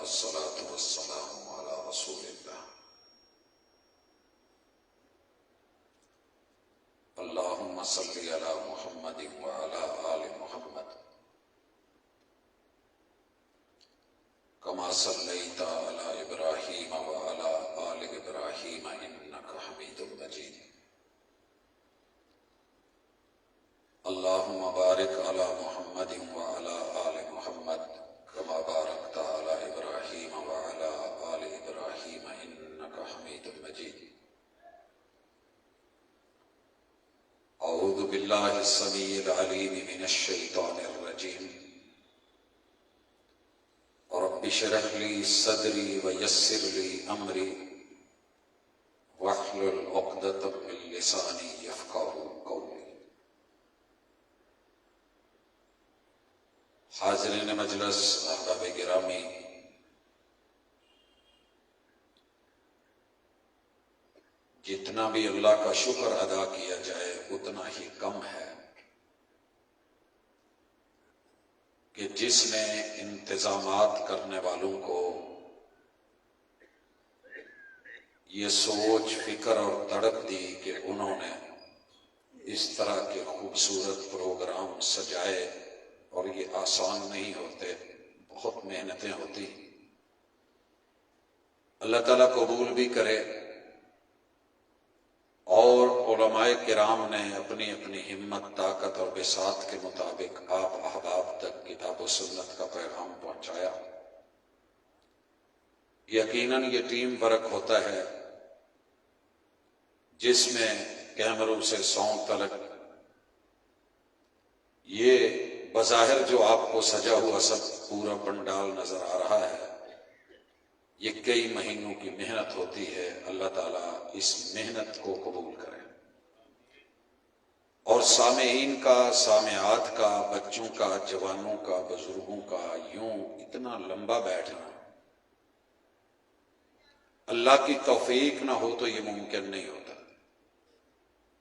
والصلاة والسلام على رسول الله اللهم صل على محمد وعلى آل محمد كما صليت على إبراهيم وعلى آل إبراهيم إنك حميد مجيد اللهم بارك على محمد وعلى آل محمد كما باركت على إبراهيم وعلى آل إبراهيم إنك حميد مجيد أعوذ بالله السميع العليم من الشيطان الرجيم رب اشرح لي صدري ويسر لي أمري واحلل عقدة من لساني يفقهوا قولي حاضرین مجلس، احباب گرامی، جتنا بھی اللہ کا شکر ادا کیا جائے اتنا ہی کم ہے کہ جس نے انتظامات کرنے والوں کو یہ سوچ، فکر اور تڑپ دی کہ انہوں نے اس طرح کے خوبصورت پروگرام سجائے، اور یہ آسان نہیں ہوتے، بہت محنتیں ہوتی۔ اللہ تعالیٰ قبول بھی کرے، اور علماء کرام نے اپنی اپنی ہمت، طاقت اور بساط کے مطابق آپ احباب تک کتاب و سنت کا پیغام پہنچایا۔ یقیناً یہ ٹیم ورک ہوتا ہے جس میں کیمروں سے ساؤنڈ تلک یہ بظاہر جو آپ کو سجا ہوا سب پورا پنڈال نظر آ رہا ہے، یہ کئی مہینوں کی محنت ہوتی ہے۔ اللہ تعالیٰ اس محنت کو قبول کرے، اور سامعین کا، سامعات کا، بچوں کا، جوانوں کا، بزرگوں کا یوں اتنا لمبا بیٹھنا اللہ کی توفیق نہ ہو تو یہ ممکن نہیں ہوتا۔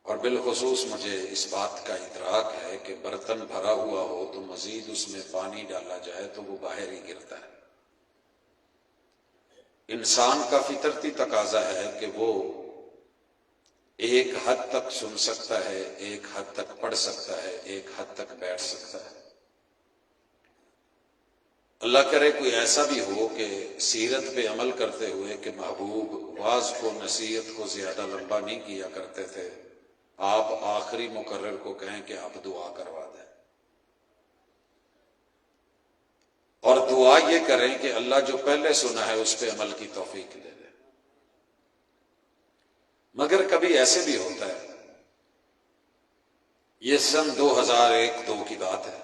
اور بالخصوص مجھے اس بات کا ادراک ہے کہ برتن بھرا ہوا ہو تو مزید اس میں پانی ڈالا جائے تو وہ باہر ہی گرتا ہے۔ انسان کا فطرتی تقاضا ہے کہ وہ ایک حد تک سن سکتا ہے، ایک حد تک پڑھ سکتا ہے، ایک حد تک بیٹھ سکتا ہے۔ اللہ کرے کوئی ایسا بھی ہو کہ سیرت پہ عمل کرتے ہوئے کہ محبوب واعظ کو، نصیحت کو زیادہ لمبا نہیں کیا کرتے تھے، آپ آخری مقرر کو کہیں کہ آپ دعا کروا دیں، اور دعا یہ کریں کہ اللہ جو پہلے سنا ہے اس پہ عمل کی توفیق دے دے۔ مگر کبھی ایسے بھی ہوتا ہے، یہ سن 2001-2 کی بات ہے،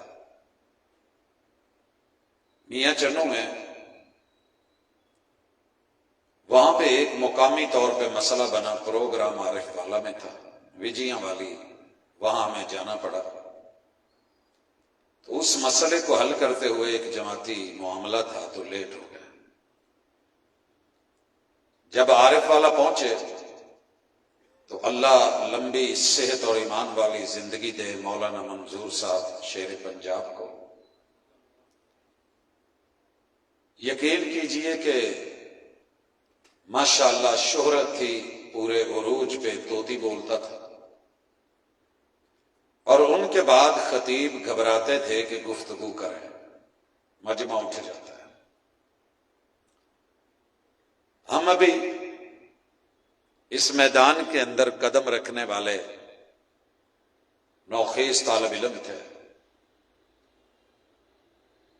میاں چنو میں وہاں پہ ایک مقامی طور پہ مسئلہ بنا، پروگرام عارف والا میں تھا، وجیاں والی، وہاں ہمیں جانا پڑا۔ تو اس مسئلے کو حل کرتے ہوئے ایک جماعتی معاملہ تھا تو لیٹ ہو گیا۔ جب عارف والا پہنچے تو اللہ لمبی صحت اور ایمان والی زندگی دے مولانا منظور صاحب شیر پنجاب کو۔ یقین کیجئے کہ ماشاءاللہ شہرت تھی، پورے عروج پہ طوطی بولتا تھا، اور ان کے بعد خطیب گھبراتے تھے کہ گفتگو کریں، مجمع اٹھ جاتا ہے۔ ہم ابھی اس میدان کے اندر قدم رکھنے والے نوخیز طالب علم تھے۔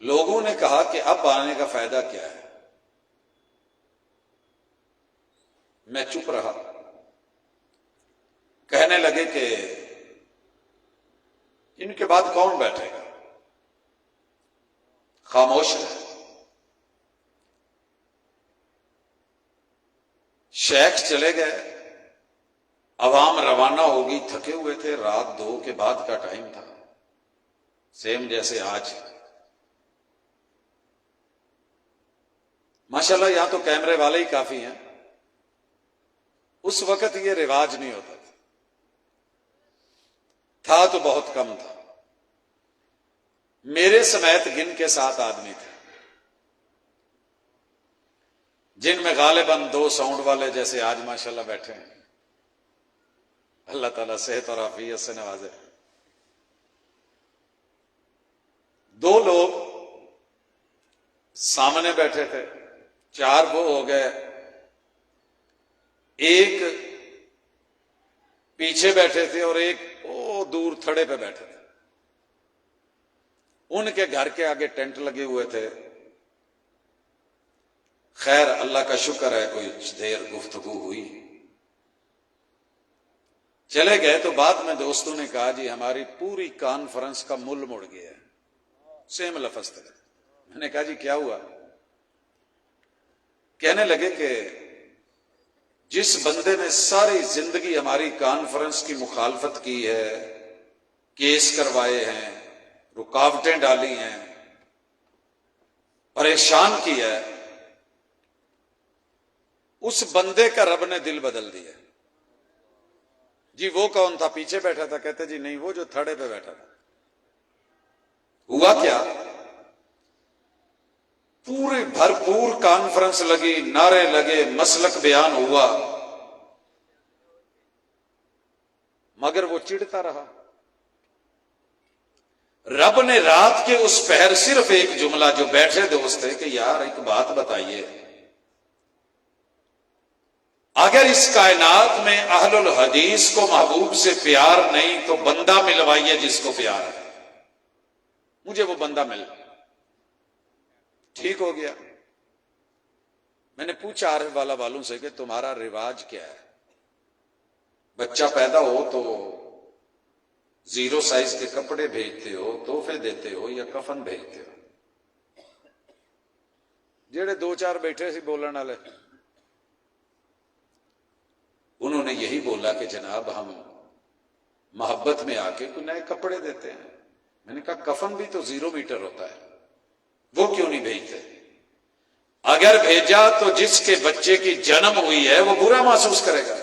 لوگوں نے کہا کہ اب آنے کا فائدہ کیا ہے؟ میں چپ رہا۔ کہنے لگے کہ ان کے بعد کون بیٹھے گا؟ خاموش رہے۔ شیخ چلے گئے، عوام روانہ ہوگی، تھکے ہوئے تھے، رات 2 کے بعد کا ٹائم تھا، سیم جیسے آج۔ ماشاءاللہ یہاں تو کیمرے والے ہی کافی ہیں، اس وقت یہ رواج نہیں ہوتا تھا تو بہت کم تھا۔ میرے سمیت گن کے 7 آدمی تھے۔ جن میں غالباً 2 ساؤنڈ والے جیسے آج ماشاءاللہ بیٹھے ہیں، اللہ تعالیٰ صحت اور عافیت سے نوازے۔ 2 لوگ سامنے بیٹھے تھے، 4 وہ ہو گئے، ایک پیچھے بیٹھے تھے اور ایک دور تھڑے پہ بیٹھے تھے۔ ان کے گھر کے آگے ٹینٹ لگے ہوئے تھے۔ خیر اللہ کا شکر ہے کوئی دیر گفتگو ہوئی، چلے گئے تو بعد میں دوستوں نے کہا جی ہماری پوری کانفرنس کا مل مڑ گیا ہے، سیم لفظ تھا۔ میں نے کہا جی کیا ہوا؟ کہنے لگے کہ جس بندے نے ساری زندگی ہماری کانفرنس کی مخالفت کی ہے، کیس کروائے ہیں، رکاوٹیں ڈالی ہیں، پریشان کیا ہے، اس بندے کا رب نے دل بدل دیا۔ جی وہ کون تھا؟ پیچھے بیٹھا تھا؟ کہتے جی نہیں، وہ جو تھڑے پہ بیٹھا تھا۔ ہوا کیا؟ پوری بھرپور کانفرنس لگی، نعرے لگے، مسلک بیان ہوا، مگر وہ چڑھتا رہا۔ رب نے رات کے اس پہر صرف ایک جملہ، جو بیٹھے دوست تھے، کہ یار ایک بات بتائیے، اگر اس کائنات میں اہل الحدیث کو محبوب سے پیار نہیں تو بندہ ملوائیے جس کو پیار ہے، مجھے وہ بندہ مل۔ ٹھیک ہو گیا۔ میں نے پوچھا عارف والا والوں سے کہ تمہارا رواج کیا ہے؟ بچہ پیدا ہو تو 0 سائز کے کپڑے بھیجتے ہو، تحفے دیتے ہو، یا کفن بھیجتے ہو؟ جڑے 2-4 بیٹھے سی بولن والے، انہوں نے یہی بولا کہ جناب ہم محبت میں آ کے کوئی نئے کپڑے دیتے ہیں۔ میں نے کہا کفن بھی تو 0 میٹر ہوتا ہے، وہ کیوں نہیں بھیجتے؟ اگر بھیجا تو جس کے بچے کی جنم ہوئی ہے وہ برا محسوس کرے گا۔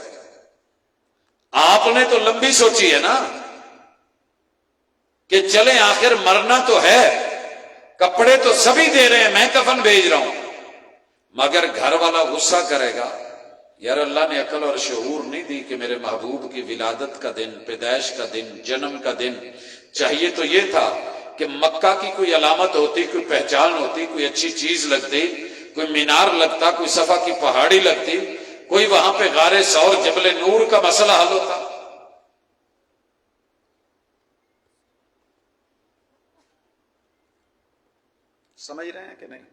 آپ نے تو لمبی سوچی ہے نا کہ چلیں آخر مرنا تو ہے، کپڑے تو سبھی دے رہے ہیں، میں کفن بھیج رہا ہوں، مگر گھر والا غصہ کرے گا، یار اللہ نے عقل اور شعور نہیں دی کہ میرے محبوب کی ولادت کا دن، پیدائش کا دن، جنم کا دن، چاہیے تو یہ تھا کہ مکہ کی کوئی علامت ہوتی، کوئی پہچان ہوتی، کوئی اچھی چیز لگتی، کوئی مینار لگتا، کوئی صفا کی پہاڑی لگتی، کوئی وہاں پہ غار ثور جبل نور کا مسئلہ حل ہوتا۔ سمجھ رہے ہیں کہ نہیں؟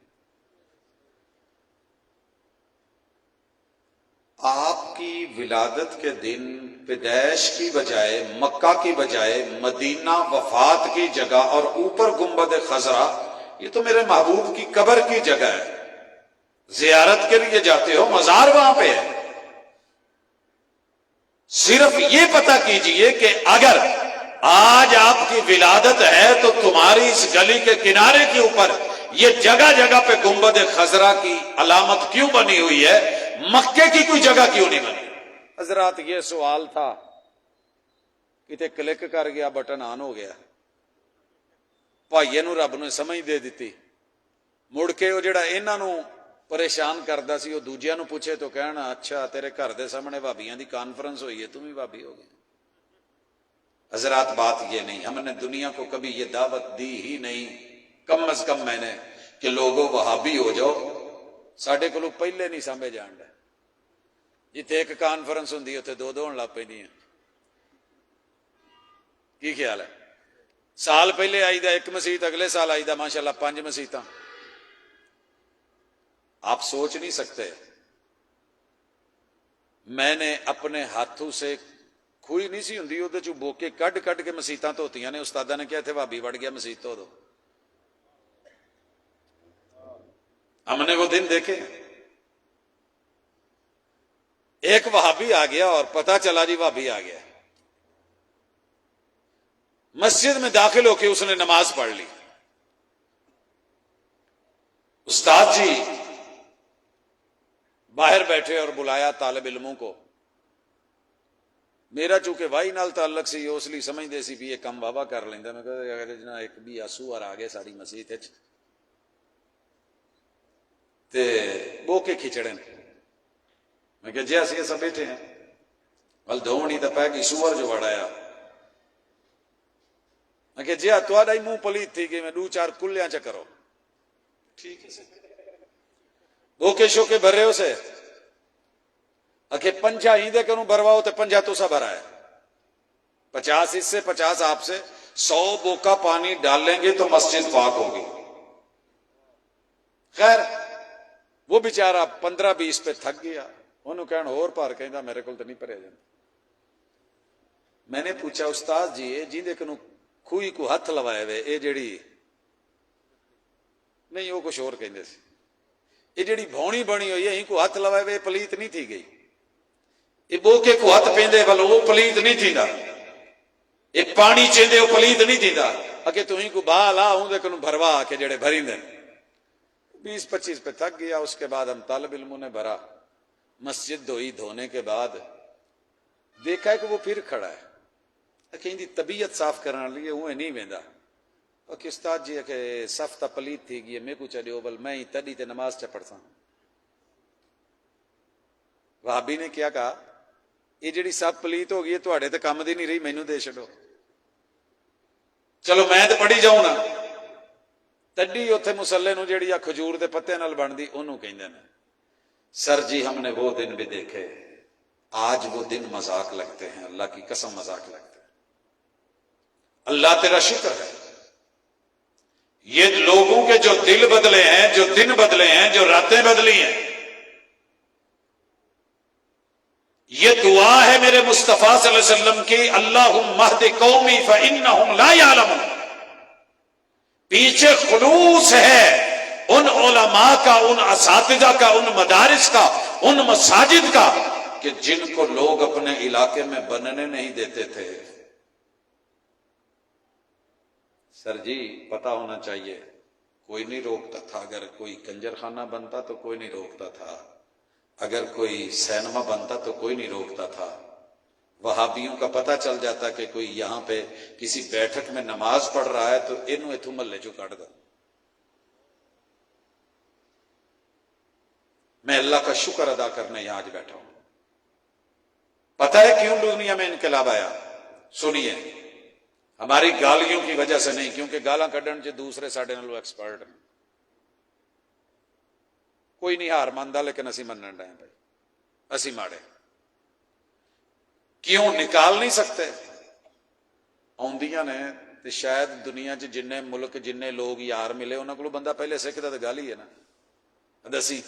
آپ کی ولادت کے دن پیدائش کی بجائے، مکہ کی بجائے مدینہ وفات کی جگہ اور اوپر گنبد خضرا، یہ تو میرے محبوب کی قبر کی جگہ ہے، زیارت کے لیے جاتے ہو، مزار وہاں پہ ہے۔ صرف یہ پتہ کیجئے کہ اگر آج آپ کی ولادت ہے تو تمہاری اس گلی کے کنارے کے اوپر یہ جگہ جگہ پہ گنبد خضرا کی علامت کیوں بنی ہوئی ہے، مکے کی کوئی جگہ کیوں نہیں بنی؟ حضرات یہ سوال تھا، کتے کلک کر گیا، بٹن آن ہو گیا، بھائیے نو رب نے سمجھ دے دیتی، مڑ کے وہ جڑا انہاں نو پریشان کردا سی وہ دوجیاں نو پوچھے تو کہنا اچھا تیرے گھر دے سامنے بھابیاں دی کانفرنس ہوئی ہے، تم بھی بھابی ہو گئے۔ حضرات بات یہ نہیں، ہم نے دنیا کو کبھی یہ دعوت دی ہی نہیں، کم از کم میں نے، کہ لوگوں وہابی ہو جاؤ، ساڈے کو لوگ پہلے نہیں سامنے جان رہے، جتنے ایک کانفرنس ہوں اتنے 2 ہون لگ پہ نہیں ہیں۔ کی خیال ہے؟ سال پہلے آئی دا 1 مسیت، اگلے سال آئی دا ماشاءاللہ 5 مسیتاں۔ آپ سوچ نہیں سکتے، میں نے اپنے ہاتھوں سے کھوئی نہیں سی ہوندی، وہ چوں بوکے کڈ کڈ کے مسیتاں دھوتیاں نے، استادہ نے کیا تھے بھابی وڑ گیا مسیت دھو دو۔ ہم نے وہ دن دیکھے، ایک وہابی آ گیا اور پتا چلا جی وہابی آ گیا، مسجد میں داخل ہو کے اس نے نماز پڑھ لی، استاد جی باہر بیٹھے اور بلایا طالب علموں کو، میرا چونکہ وائی نال تعلق سی اس لیے سمجھ دے سی بھی یہ کم بابا کر لیندا، میں کہا جنا ایک بھی آسو اور آ گئے ساری مسجد وچ، تے بو کے کھچڑے نے. میں کہ جی اسی ایسا بیٹھے ہیں ول دھونی تو پہ گئی سور جو وڑایا. میں کہ جی تھوڑا ہی منہ پلیت تھی کہ میں 2-4 کلیاں چا کرو. ٹھیک ہے بو کے شو کے بھرے ہو سے اکھے 5 ہی دے کروں بھرواؤ تے 5 تو سا بھرا ہے. 50 اس سے 50 آپ سے 100 بوکا پانی ڈالیں گے تو مسجد پاک ہوگی. خیر وہ بیچارہ 15-20 پہ تھک گیا. انہوں کہنا اور پار کہندا میرے کو تو نہیں پرے جاتا. میں نے پوچھا استاد جی جی دے کنوں کھوئی کو ہاتھ لوائے وے اے جڑی نہیں وہ کچھ اور کہندے سی یہ جڑی بھونی بنی ہوئی ہے کو ہاتھ لوائے وے پلیت نہیں تھی گئی. یہ بوکے کو ہاتھ پیندے ول وہ پلیت نہیں تھیندا. یہ پانی چیندے وہ پلیت نہیں تھیندا. اگے تو ہی کو بال آ ہوں دے کنوں بھروا کے جڑے بھریندے 20-25 پہ تھک گیا. اس کے بعد ہم طالب علموں نے بھرا. مسجد دھوئی. دھونے کے بعد دیکھا ہے کہ وہ پھر کھڑا ہے. کہیں طبیعت صاف کرنے لیے وہ نہیں ویندا. کہ استاد جی کہ صف تا پلیت تھی گئی میں کو چڑھو بل میں ہی تڈی تے نماز چ پڑھساں. وہابی نے کیا کہا یہ جڑی صف پلیت ہو گئی ہے تواڈے تے کم دی نہیں رہی مینوں دے چھڈو. چلو میں تے پڑھی جاؤں نا. تڈی اوتھے مسلے نو جڑی آ کھجور دے پتے نال بندی اونوں کہندے نے. سر جی ہم نے وہ دن بھی دیکھے آج وہ دن مذاق لگتے ہیں. اللہ کی قسم مذاق لگتے ہیں. اللہ تیرا شکر ہے یہ لوگوں کے جو دل بدلے ہیں جو دن بدلے ہیں جو راتیں بدلی ہیں. یہ دعا ہے میرے مصطفیٰ صلی اللہ علیہ وسلم کی اللہم اہد قومی فانہم لا یعلمون. پیچھے خلوص ہے ان علماء کا ان اساتذہ کا ان مدارس کا ان مساجد کا کہ جن کو لوگ اپنے علاقے میں بننے نہیں دیتے تھے. سر جی پتا ہونا چاہیے کوئی نہیں روکتا تھا. اگر کوئی کنجر خانہ بنتا تو کوئی نہیں روکتا تھا. اگر کوئی سینما بنتا تو کوئی نہیں روکتا تھا. وہابیوں کا پتہ چل جاتا کہ کوئی یہاں پہ کسی بیٹھک میں نماز پڑھ رہا ہے تو انہوں اتھو ملے چو کاٹ دا. میں اللہ کا شکر ادا کرنے یہاں آج بیٹھا ہوں. پتہ ہے کیوں دنیا میں انقلاب آیا؟ سنیے ہماری گالیوں کی وجہ سے نہیں کیونکہ گالاں کڈن چ دوسرے ساڈے نالوں ایکسپرٹ ہیں. کوئی نہیں ہار ماندا لیکن اسی منن ڈے بھائی اسی ماڑے. کیوں نکال نہیں سکتے؟ آندیاں نے تے شاید دنیا چ جن ملک جن لوگ یار ملے انہاں کولوں بندہ پہلے سکھدا تے گل ہی ہے نا دسی.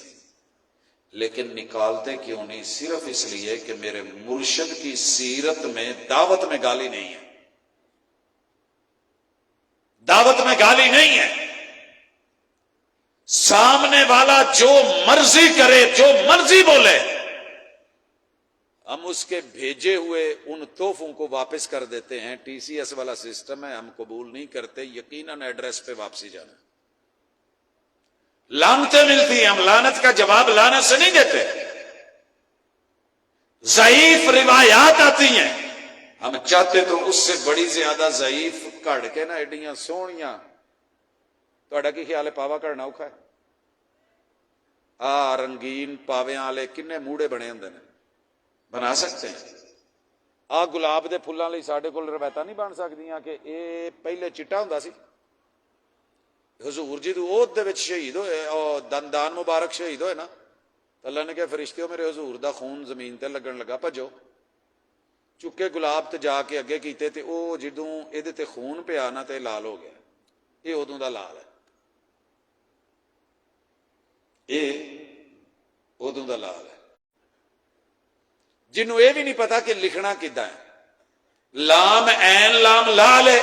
لیکن نکالتے کیوں نہیں؟ صرف اس لیے کہ میرے مرشد کی سیرت میں دعوت میں گالی نہیں ہے. دعوت میں گالی نہیں ہے. سامنے والا جو مرضی کرے جو مرضی بولے ہم اس کے بھیجے ہوئے ان تحفوں کو واپس کر دیتے ہیں. ٹی سی ایس والا سسٹم ہے ہم قبول نہیں کرتے. یقیناً ایڈریس پہ واپسی جانا. لعنتیں ملتی ہیں ہم لعنت کا جواب لعنت سے نہیں دیتے. ضعیف روایات آتی ہیں ہم چاہتے تو اس سے بڑی زیادہ ضعیف کڑ کے نا ایڈیاں سونیاں. تہاڈا کی خیال ہے پاوا کڑنا اوکھا ہے؟ رنگین پاویاں والے کنے موڑے بنے ہوندے نے بنا سکتے ہیں. گلاب دے پھلاں لئی ساڈے کول روایتاں نہیں بن سکدیاں کہ اے پہلے چٹا ہوندا سی. حضور جی تو عہد دے وچ شہید ہوئے اور دندان مبارک شہید ہوئے نا. اللہ نے کہا فرشتیو میرے حضور دا خون زمین تے لگن لگا بھجو. چکے گلاب تے جا کے اگے کیتے تے او جدوں ایدے تے خون پیا نا تے لال ہو گیا. یہ ادوں دا لال ہے. یہ ادوں دا لال ہے. جنوں یہ بھی نہیں پتا کہ لکھنا کداں ہے. لام عین لام لال ہے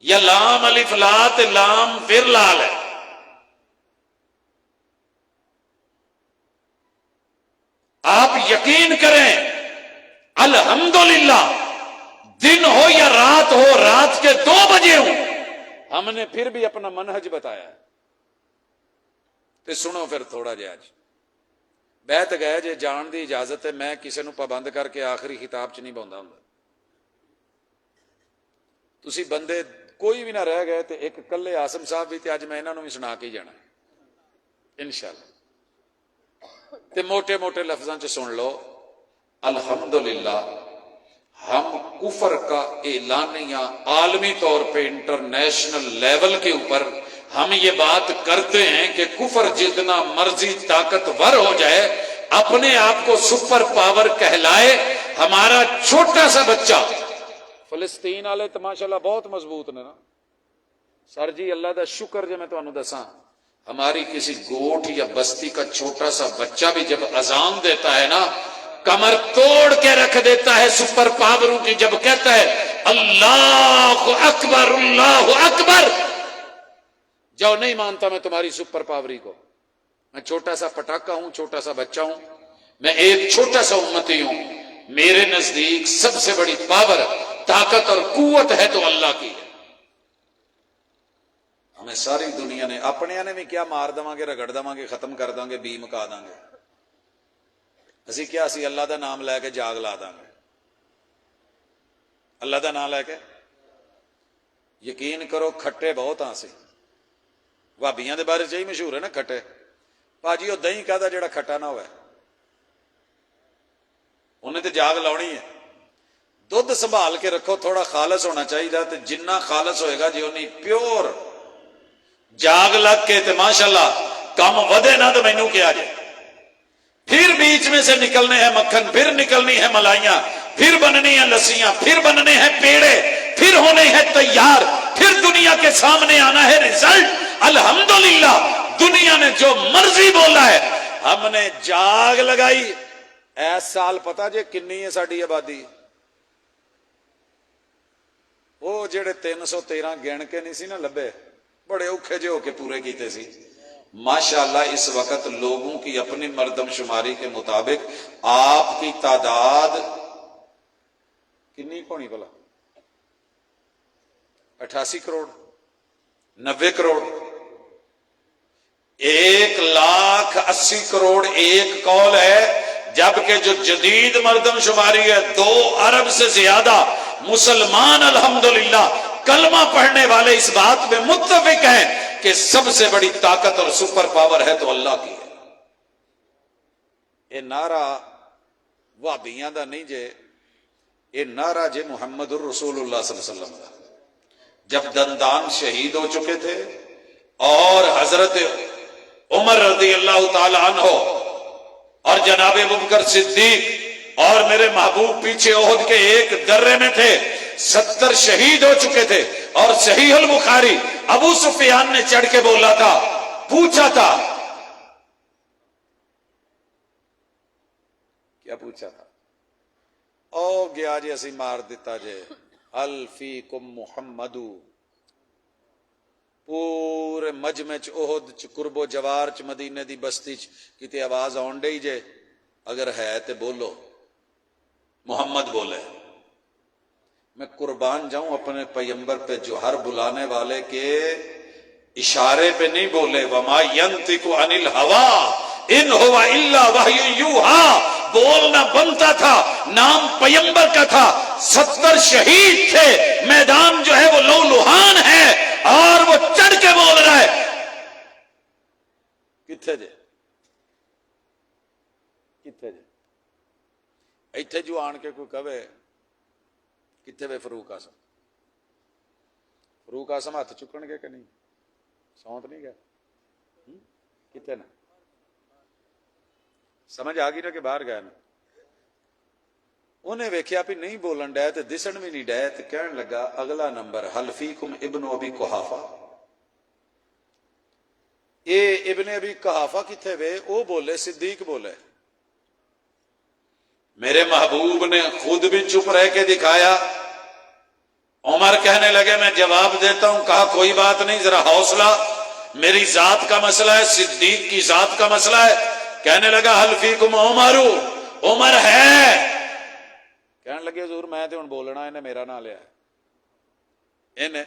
یا لام الف لا تے لام پھر لال ہے. آپ یقین کریں الحمدللہ دن ہو یا رات ہو رات کے 2 بجے ہوں ہم نے پھر بھی اپنا منہج بتایا ہے. تے سنو پھر تھوڑا جہا آج بیت گئے جے جان دی اجازت ہے. میں کسی نو پابند کر کے آخری خطاب چ نہیں بوندا ہوندا. تسی بندے کوئی بھی نہ رہ گئے تے ایک کلے آسم صاحب بھی تے اج میں انہاں نو بھی سنا کے جانا. انشاءاللہ تے موٹے موٹے لفظاں چ سن لو، الحمدللہ ہم کفر کا اعلانیہ عالمی طور پہ انٹرنیشنل لیول کے اوپر ہم یہ بات کرتے ہیں کہ کفر جتنا مرضی طاقتور ہو جائے، اپنے آپ کو سپر پاور کہلائے، ہمارا چھوٹا سا بچہ فلسطین والے تو ماشاءاللہ بہت مضبوط نے نا سر جی، اللہ دا شکر جو میں تمہیں دساں، ہماری کسی گوٹھ یا بستی کا چھوٹا سا بچہ بھی جب اذان دیتا ہے نا، کمر توڑ کے رکھ دیتا ہے سپر پاوروں کی، جب کہتا ہے اللہ اکبر اللہ اکبر، جو نہیں مانتا میں تمہاری سپر پاوری کو، میں چھوٹا سا پٹاخہ ہوں، چھوٹا سا بچہ ہوں، میں ایک چھوٹا سا امتی ہوں، میرے نزدیک سب سے بڑی پاور، طاقت اور قوت ہے تو اللہ کی ہے۔ ہمیں ساری دنیا نے اپنے نے بھی کیا مار دواں گے، رگڑ دواں گے، ختم کر دیں گے، بی مکا دیں گے، اسی کیا اسی اللہ دا نام لے کے جاگ لا دیں گے، اللہ دا نام لے کے یقین کرو کھٹے بہت ہاں سی، بھابیاں دے بارے چ ہی مشہور ہے نا کھٹے، پاجی وہ دہی کہدا جڑا کھٹا نہ ہوئے، انہیں تو جاگ لاؤنی ہے۔ دودھ سنبھال کے رکھو، تھوڑا خالص ہونا چاہیے، تو جنہ خالص ہوئے گا جی انہیں پیور جاگ لگ کے تے ماشاءاللہ کم ودے نہ تو مینوں کیا جائے، پھر بیچ میں سے نکلنے ہیں مکھن، پھر نکلنی ہے ملائیاں، پھر بننی ہیں لسیاں، پھر بننے ہیں پیڑے، پھر ہونے ہیں تیار، پھر دنیا کے سامنے آنا ہے رزلٹ۔ الحمدللہ دنیا نے جو مرضی بولا ہے، ہم نے جاگ لگائی۔ ایس سال پتا جے کنی ہے ساری آبادی؟ وہ جڑے 313 گن کے نہیں سی نا لبے، بڑے اوکھے جے ہو کے پورے کیتے سی۔ ماشاءاللہ اس وقت لوگوں کی اپنی مردم شماری کے مطابق آپ کی تعداد کنی کونی بلا 88 کروڑ 90 کروڑ 1,80,000 کروڑ ایک قول ہے، جبکہ جو جدید مردم شماری ہے 2 ارب سے زیادہ مسلمان الحمدللہ کلمہ پڑھنے والے اس بات میں متفق ہیں کہ سب سے بڑی طاقت اور سپر پاور ہے تو اللہ کی ہے۔ یہ نعرہ وہابیاں دا نہیں جے، یہ نعرہ جے محمد الرسول اللہ صلی اللہ علیہ وسلم دا۔ جب دندان شہید ہو چکے تھے اور حضرت عمر رضی اللہ تعالی عنہ اور جناب ابوبکر صدیق اور میرے محبوب پیچھے احد کے ایک درے میں تھے، 70 شہید ہو چکے تھے، اور صحیح البخاری ابو سفیان نے چڑھ کے بولا تھا، پوچھا تھا، کیا پوچھا تھا؟ او گیا جی اسی مار دیتا جے، هل فیکم محمد، پورے مجمع چ احد چ قرب و جوار چ مدینے دی بستی چ کتے آواز آن ڈئی جے، اگر ہے تے بولو، محمد بولے۔ میں قربان جاؤں اپنے پیغمبر پہ جو ہر بلانے والے کے اشارے پہ نہیں بولے، وما ینطق عن الہوی ان ہوا الا وحی یوحی، بولنا بنتا تھا، نام پیغمبر کا تھا، 70 شہید تھے، میدان جو ہے وہ لو لہان ہے، اور وہ چڑھ کے بول رہا ہے، کتھے جے کتھے جے ایتھے جو آن کے کوئی کہے کتنے وے فاروق اعظم، فاروق اعظم ہاتھ چکن گے کہ نہیں؟ سونت نہیں گیا کتنے نا؟ سمجھ آ گئی نا کہ باہر گیا نا؟ انہیں ویکھیا بھی نہیں بولن ڈے تے دسن بھی نہیں ڈے تے کہن لگا اگلا نمبر حل فیکم ابن ابی قحافہ، اے ابن ابی قحافہ کتنے وے؟ او بولے صدیق بولے۔ میرے محبوب نے خود بھی چپ رہ کے دکھایا، عمر کہنے لگے میں جواب دیتا ہوں، کہا کوئی بات نہیں، ذرا حوصلہ، میری ذات کا مسئلہ ہے، صدیق کی ذات کا مسئلہ ہے۔ کہنے لگا حل فیکم عمر، عمر ہے۔ کہنے لگے حضور میں تے ہن بولنا، انہیں میرا نام لیا ہے، انہیں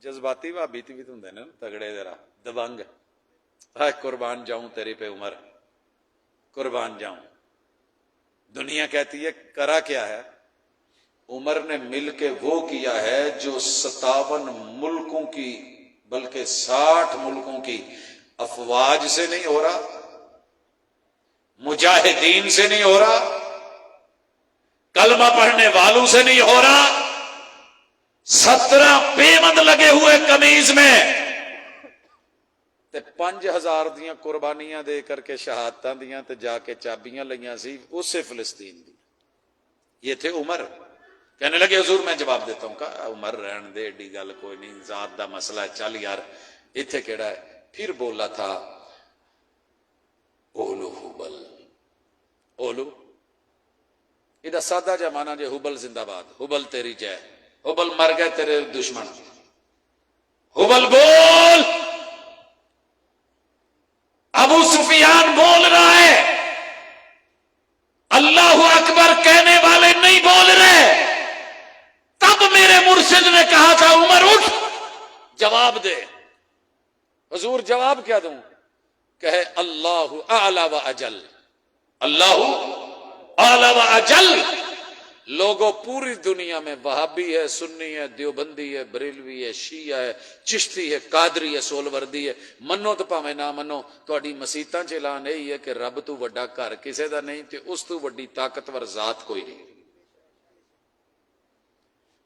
جذباتی بھابی بھی تو ہوندے نے تگڑے ذرا دبنگ، قربان جاؤں تیرے پہ عمر، قربان جاؤں۔ دنیا کہتی ہے کرا کیا ہے؟ عمر نے مل کے وہ کیا ہے جو 57 ملکوں کی بلکہ 60 ملکوں کی افواج سے نہیں ہو رہا، مجاہدین سے نہیں ہو رہا، کلمہ پڑھنے والوں سے نہیں ہو رہا، 17 پیمند لگے ہوئے قمیض میں تے 5000 دیاں قربانیاں دے کر کے شہادتاں دیاں تے جا کے چابیاں لئیاں سی اسے فلسطین دی. یہ تھے عمر. کہنے لگے حضور میں جواب دیتا ہوں. کہا عمر رہن دے، ایڈی گل کوئی نہیں، ذات دا مسئلہ ہے، چل یار ایتھے کیڑا ہے. پھر بولا تھا اولو حبل. اولو یہ سادہ جا مانا جے حبل زندہ باد، حبل تیری جے، حبل مر گئے تیرے دشمن، حبل بول. ابو سفیان بول رہا ہے، اللہ اکبر کہنے والے نہیں بول رہے. تب میرے مرشد نے کہا تھا عمر اٹھ جواب دے. حضور جواب کیا دوں؟ کہے اللہ اعلی و اجل، اللہ اعلی و اجل. لوگوں پوری دنیا میں وہابی ہے، سنی ہے، دیوبندی ہے، بریلوی ہے، شیعہ ہے، چشتی ہے، قادری ہے، سولوردی ہے، منو تو پاویں نہ منو، تہاڈی مسیتاں چ اعلان یہی ہے کہ رب تو وڈا گھر کسے دا نہیں تے اس تو وڈی طاقتور ذات کوئی نہیں.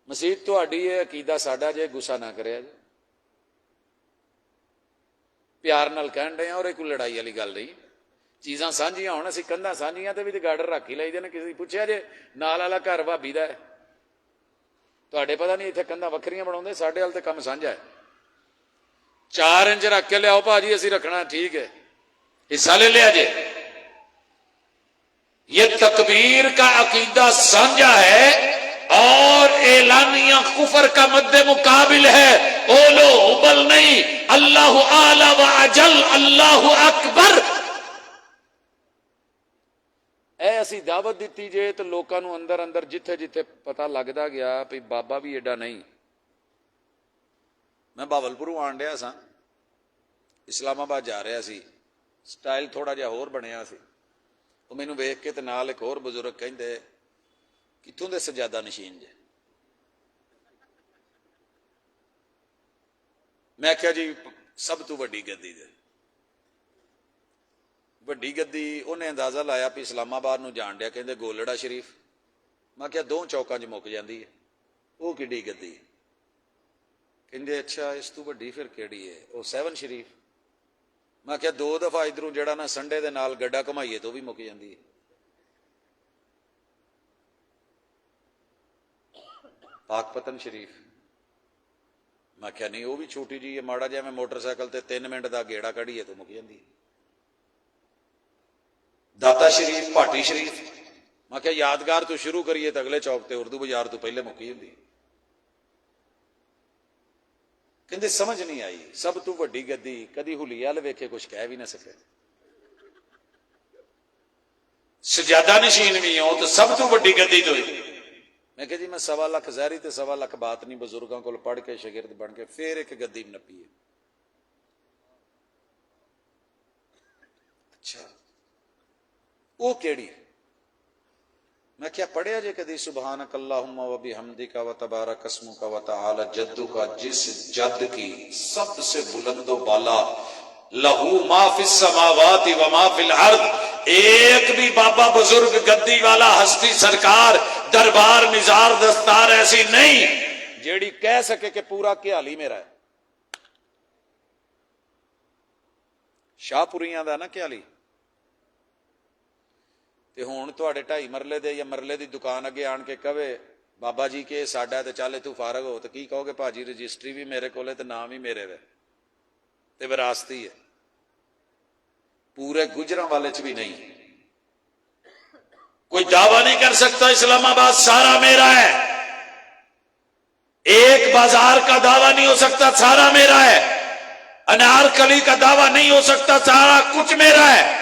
مسیت تہاڈی ہے، عقیدہ ساڈا جے، غصہ نہ کریا جے، پیار نال کہن رہے ہیں. اور کوئی لڑائی والی گل نہیں. چیزاں سانجیاں ہون، اسی کندھاں سانجیاں تے بھی گارڈر رکھ ہی لائیے نے. کسی پوچھیا جے نال والا گھر بھابی دا ہے، تہاڈے پتہ نہیں اتنے کندھاں وکھریاں بناؤندے، ساڈے وال تے کم سانجھا ہے. 4 انچ رکھ کے لیاؤ بھاجی، اسی رکھنا ٹھیک ہے، حصہ لے لیا جے. یہ تکبیر کا عقیدہ سانجھا ہے اور اعلانیہ کفر کا مد مقابل ہے. اولو حبل نہیں، اللہ اعلی و اجل، اللہ اکبر. اے اسی دعوت دیتی جے تو لوکاں نو اندر اندر جتھے جتھے پتہ لگدا گیا بھی بابا بھی ایڈا نہیں. میں بہاولپوروں آن ڈیا سا، اسلام آباد جا رہا سی، سٹائل تھوڑا جہا ہور بنیا سی. وہ مینوں ویکھ کے تے نال ایک اور بزرگ کہندے کتھوں دے سجادہ نشین جے. میں کہا جی سب تو وڈی گدی دے. وڈی گدی انہیں اندازہ لایا بھی اسلام آباد نو جان ڈیا، کہندے گولڑا شریف. میں کہا 2 چوکاں چ مک جاندی ہے، وہ کڈی گدی ہے؟ کہندے اچھا اس تو وڈی پھر کیڑی ہے؟ وہ 7 شریف. میں کہا 2 دفعہ ادھروں جڑا نا سنڈے دے نال گڈا کمائیے تو بھی مک جاندی ہے. پاک پتن شریف. میں کہا نہیں وہ بھی چھوٹی جی ہے، ماڑا جا میں موٹر سائیکل تے 3 منٹ دا گیڑا کڑیے تو مک جاندی ہے. داتا شریف، پاٹی شریف. میں کہا یادگار تو شروع کریے تو اگلے چوک تے اردو بازار تو پہلے مکی ہوندی. کہندے سمجھ نہیں آئی، سب تو وڈی گدی کدی حلیہ ول ویکھے کچھ کہہ بھی نہ سکے. سجادہ نشین بھی ہوں تو سب تو وڈی گدی تو ہی. میں کہ جی میں 1.25 لاکھ ظاہری تے 1.25 لاکھ بات نہیں بزرگاں کو پڑھ کے شاگرد بن کے پھر ایک گدی نپی ہے. اچھا وہ کیڑی؟ میں کیا پڑھیا جے کدی سبحانک اللہم و بحمدک و تبارک اسمک و تعالی جدک، جس جد کی سب سے بلند و بالا لہو ما فی السماوات و ما فی الارض، ایک بھی بابا بزرگ گدی والا ہستی سرکار دربار نظار دستار ایسی نہیں جیڑی کہہ سکے کہ پورا کیالی میرا ہے. شاہ پوریاں دا نا کیالی تے ہون تواڈے 2.5 مرلے دے یا مرلے دی دکان اگے آن کے کہے بابا جی کہ ساڈا تے چل تو فارغ ہو، تو کی کہو گے؟ پاجی رجسٹری بھی میرے کولے تے نام ہی میرے وے تے وراثتی ہے. پورے گجراں والے چ بھی نہیں. کوئی دعویٰ نہیں کر سکتا اسلام آباد سارا میرا ہے. ایک بازار کا دعویٰ نہیں ہو سکتا سارا میرا ہے. انارکلی کا دعویٰ نہیں ہو سکتا سارا کچھ میرا ہے.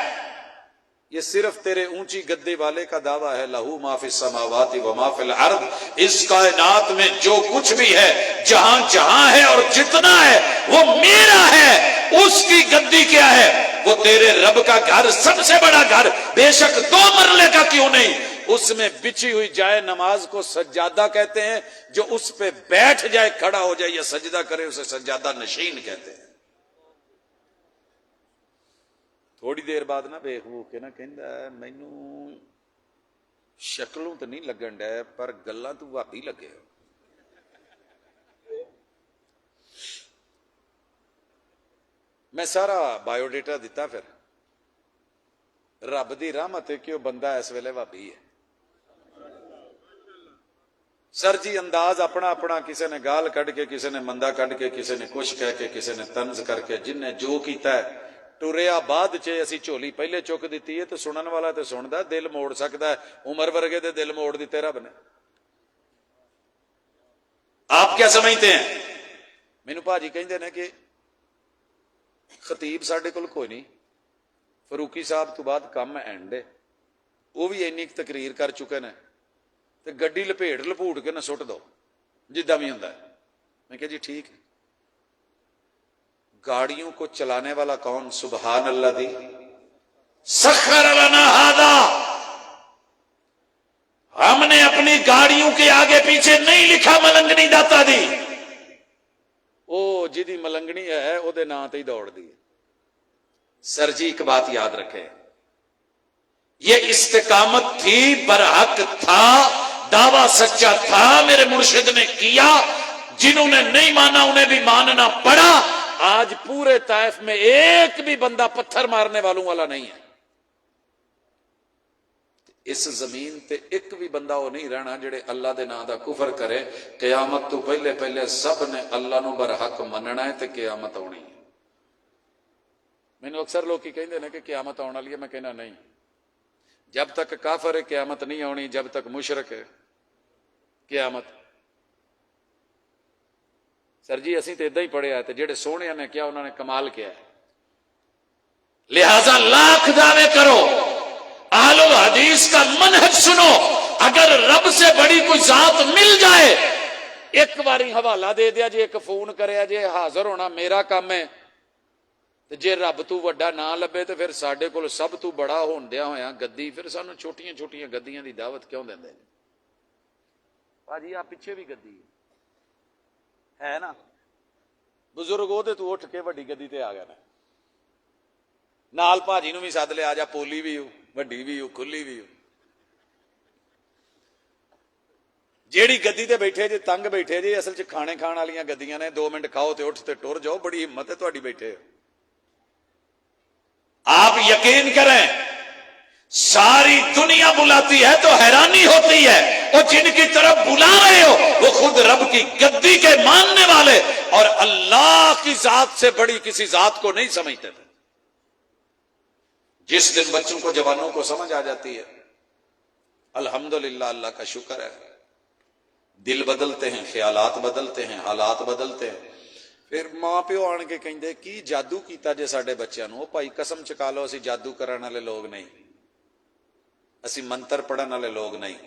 یہ صرف تیرے اونچی گدے والے کا دعویٰ ہے لہو ما فی السماوات و ما فی الارض. اس کائنات میں جو کچھ بھی ہے، جہاں جہاں ہے اور جتنا ہے وہ میرا ہے. اس کی گدی کیا ہے؟ وہ تیرے رب کا گھر، سب سے بڑا گھر، بے شک 2 مرلے کا کیوں نہیں، اس میں بچھی ہوئی جائے نماز کو سجادہ کہتے ہیں. جو اس پہ بیٹھ جائے، کھڑا ہو جائے یا سجدہ کرے اسے سجادہ نشین کہتے ہیں. تھوڑی دیر بعد نہ ویخ وو کے نہ کہندا مینوں شکلوں تو نہیں لگن ڈے پر گلاں تو بھابی لگے ہو۔ میں سارا بایو ڈیٹا دیتا، پھر رب دی رحمت ہے کہ وہ بندہ اس ویلے بھابی ہے۔ سر جی انداز اپنا اپنا، کسی نے گال کڈ کے، کسی نے مندا کڈ کے، کسی نے کچھ کہہ کے، کسی نے طنز کر کے، جن نے جو کیتا ہے ٹریا بعد چ اسی جھولی پہلے چک دیتی ہے تو سنن والا تو سندا، دل موڑ سکتا ہے، عمر ورگے دے دل موڑ دیتے رب نے۔ آپ کیا سمجھتے ہیں؟ مینوں بھاجی کہندے نے کہ خطیب ساڈے کول کوئی نہیں، فاروقی صاحب تو بعد کم اینڈ ہے، وہ بھی اینی تقریر کر چکے نے تو گڈی لپیٹ لپوٹ کے نہ سٹ دو جدہ بھی ہوندا ہے۔ میں کہا جی ٹھیک ہے۔ گاڑیوں کو چلانے والا کون؟ سبحان اللہ دی سخر لنا ھذا، ہم نے اپنی گاڑیوں کے آگے پیچھے نہیں لکھا ملنگنی داتا دی، او جدی ملنگنی ہے او دے نام تے ہی دوڑ دی۔ سر جی ایک بات یاد رکھے، یہ استقامت تھی، برحق تھا، دعویٰ سچا تھا، میرے مرشد نے کیا، جنہوں نے نہیں مانا انہیں بھی ماننا پڑا۔ آج پورے طائف میں ایک بھی بندہ پتھر مارنے والوں والا نہیں ہے، اس زمین تے ایک بھی بندہ وہ نہیں رہنا جڑے اللہ دے نام دا کفر کرے۔ قیامت تو پہلے پہلے سب نے اللہ نو برحق مننا ہے تے قیامت آنی ہے۔ مینوں اکثر لوگ کی کہندے نے کہ قیامت آن والی ہے، میں کہنا نہیں، جب تک کافر ہے قیامت نہیں آنی، جب تک مشرک ہے قیامت۔ سر جی اسی تو ادھا ہی پڑھے آئے تھے، جڑے سونے نے کیا انہوں نے کمال کیا ہے۔ لہذا لاکھ دعوے کرو، اہل الحدیث کا منہج سنو، اگر رب سے بڑی کوئی ذات مل جائے ایک باری حوالہ دے دیا جی، ایک فون کریا جی، حاضر ہونا میرا کام ہے۔ جے رب تو وڈا نہ لبے تو پھر ساڈے کول سب تو بڑا ہوندیا ہویا گدی، پھر سانو چھوٹیاں چھوٹیاں گدیاں دی دعوت کیوں دیندے ہیں؟ باجی آپ پیچھے بھی گدی ہے نا، بزرگ وہ تو اٹھ کے وڈی گدی تے آ گیا نا، نال بھاجی نو بھی سد لے، آ جا، پولی بھی ہو، وڈی بھی ہو، کھلی بھی ہو۔ جیڑی گدی تے بیٹھے جی تنگ بیٹھے جی، اصل چ کھانے کھان والیاں گدیاں نے، 2 منٹ کھاؤ تے اٹھ تے ٹر جاؤ، بڑی ہمت ہے تہاڈی بیٹھے۔ آپ یقین کریں ساری دنیا بلاتی ہے تو حیرانی ہوتی ہے، وہ جن کی طرف بلا رہے ہو وہ خود رب کی گدی کے ماننے والے اور اللہ کی ذات سے بڑی کسی ذات کو نہیں سمجھتے تھے۔ جس دن بچوں کو جوانوں کو سمجھ آ جاتی ہے، الحمدللہ اللہ کا شکر ہے، دل بدلتے ہیں، خیالات بدلتے ہیں، حالات بدلتے ہیں۔ پھر ماں پیو آن کے کہندے کی جادو کیتا جے ساڈے بچیاں نو؟ بھائی قسم چکا لو اسی جادو کرن والے لوگ نہیں، اسی منتر پڑھن والے لوگ نہیں۔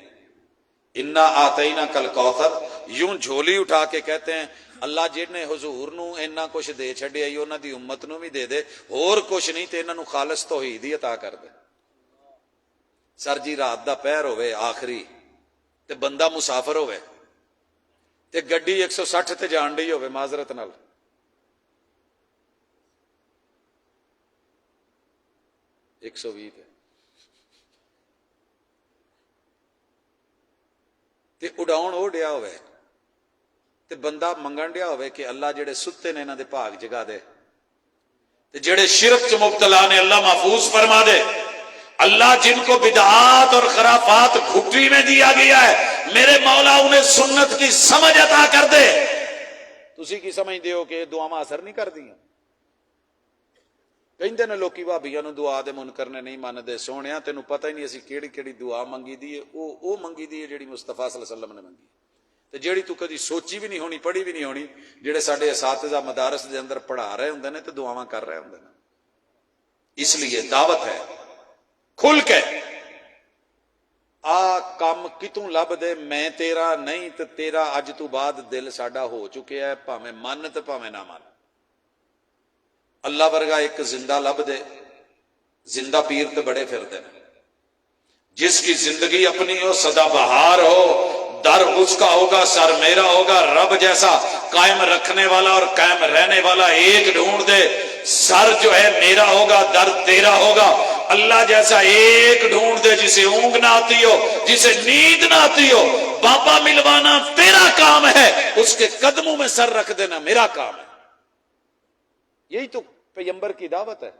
انا آتینا کل کوثر، یوں جھولی اٹھا کے کہتے ہیں اللہ جن نے حضور نو اینا کچھ دے چھڈیا ای انہاں دی امت نو بھی دے دے، اور کچھ نہیں تے انہاں نو خالص توحید ہی عطا کر دے۔ سر جی رات دا پہر ہوئے آخری تے بندہ مسافر ہوئے تے گڈی 160 تے جان ڈی ہوئے معذرت نال، ایک 120 تے اڈاؤن ہو ڈیا ہوئے تے بندہ منگن ڈیا ہوئے کہ اللہ جڑے ستے نے انہاں دے بھاگ جگا دے، تے جڑے شرک چ مبتلا نے اللہ محفوظ فرما دے، اللہ جن کو بدعات اور خرافات گھٹی میں دیا گیا ہے میرے مولا انہیں سنت کی سمجھ عطا کر دے۔ تسی کی سمجھ دیو کہ دعاواں اثر نہیں کر دیاں؟ کہندے نے لوکی بھابیاں نو دعا دے منکر نے نہیں مندے، سونیا تینوں پتہ ہی نہیں اسی کیڑی کیڑی دعا منگی دی ہے، او منگی دی ہے جیڑی مصطفیٰ صلی اللہ علیہ وسلم نے منگی تے جیڑی تو کدی سوچی بھی نہیں ہونی، پڑھی بھی نہیں ہونی، جڑے ساڈے اساتذہ مدارس دے اندر پڑھا رہے ہوندے نے تے دعاواں کر رہے ہوندے نے۔ اس لیے دعوت ہے کھل کے آ کام کتوں لب دے، میں تیرا نہیں تے تیرا اج تو بعد دل ساڈا ہو چکے ہے، پاویں من تے پاویں نہ من۔ اللہ ورگا ایک زندہ لب دے، زندہ پیر تے بڑے پھرتے ہیں، جس کی زندگی اپنی ہو، سدا بہار ہو، در اس کا ہوگا، سر میرا ہوگا، رب جیسا قائم رکھنے والا اور قائم رہنے والا ایک ڈھونڈ دے، سر جو ہے میرا ہوگا، در تیرا ہوگا۔ اللہ جیسا ایک ڈھونڈ دے جسے اونگ نہ آتی ہو، جسے نیند نہ آتی ہو۔ بابا ملوانا تیرا کام ہے، اس کے قدموں میں سر رکھ دینا میرا کام ہے۔ یہی تو پیغمبر کی دعوت ہے،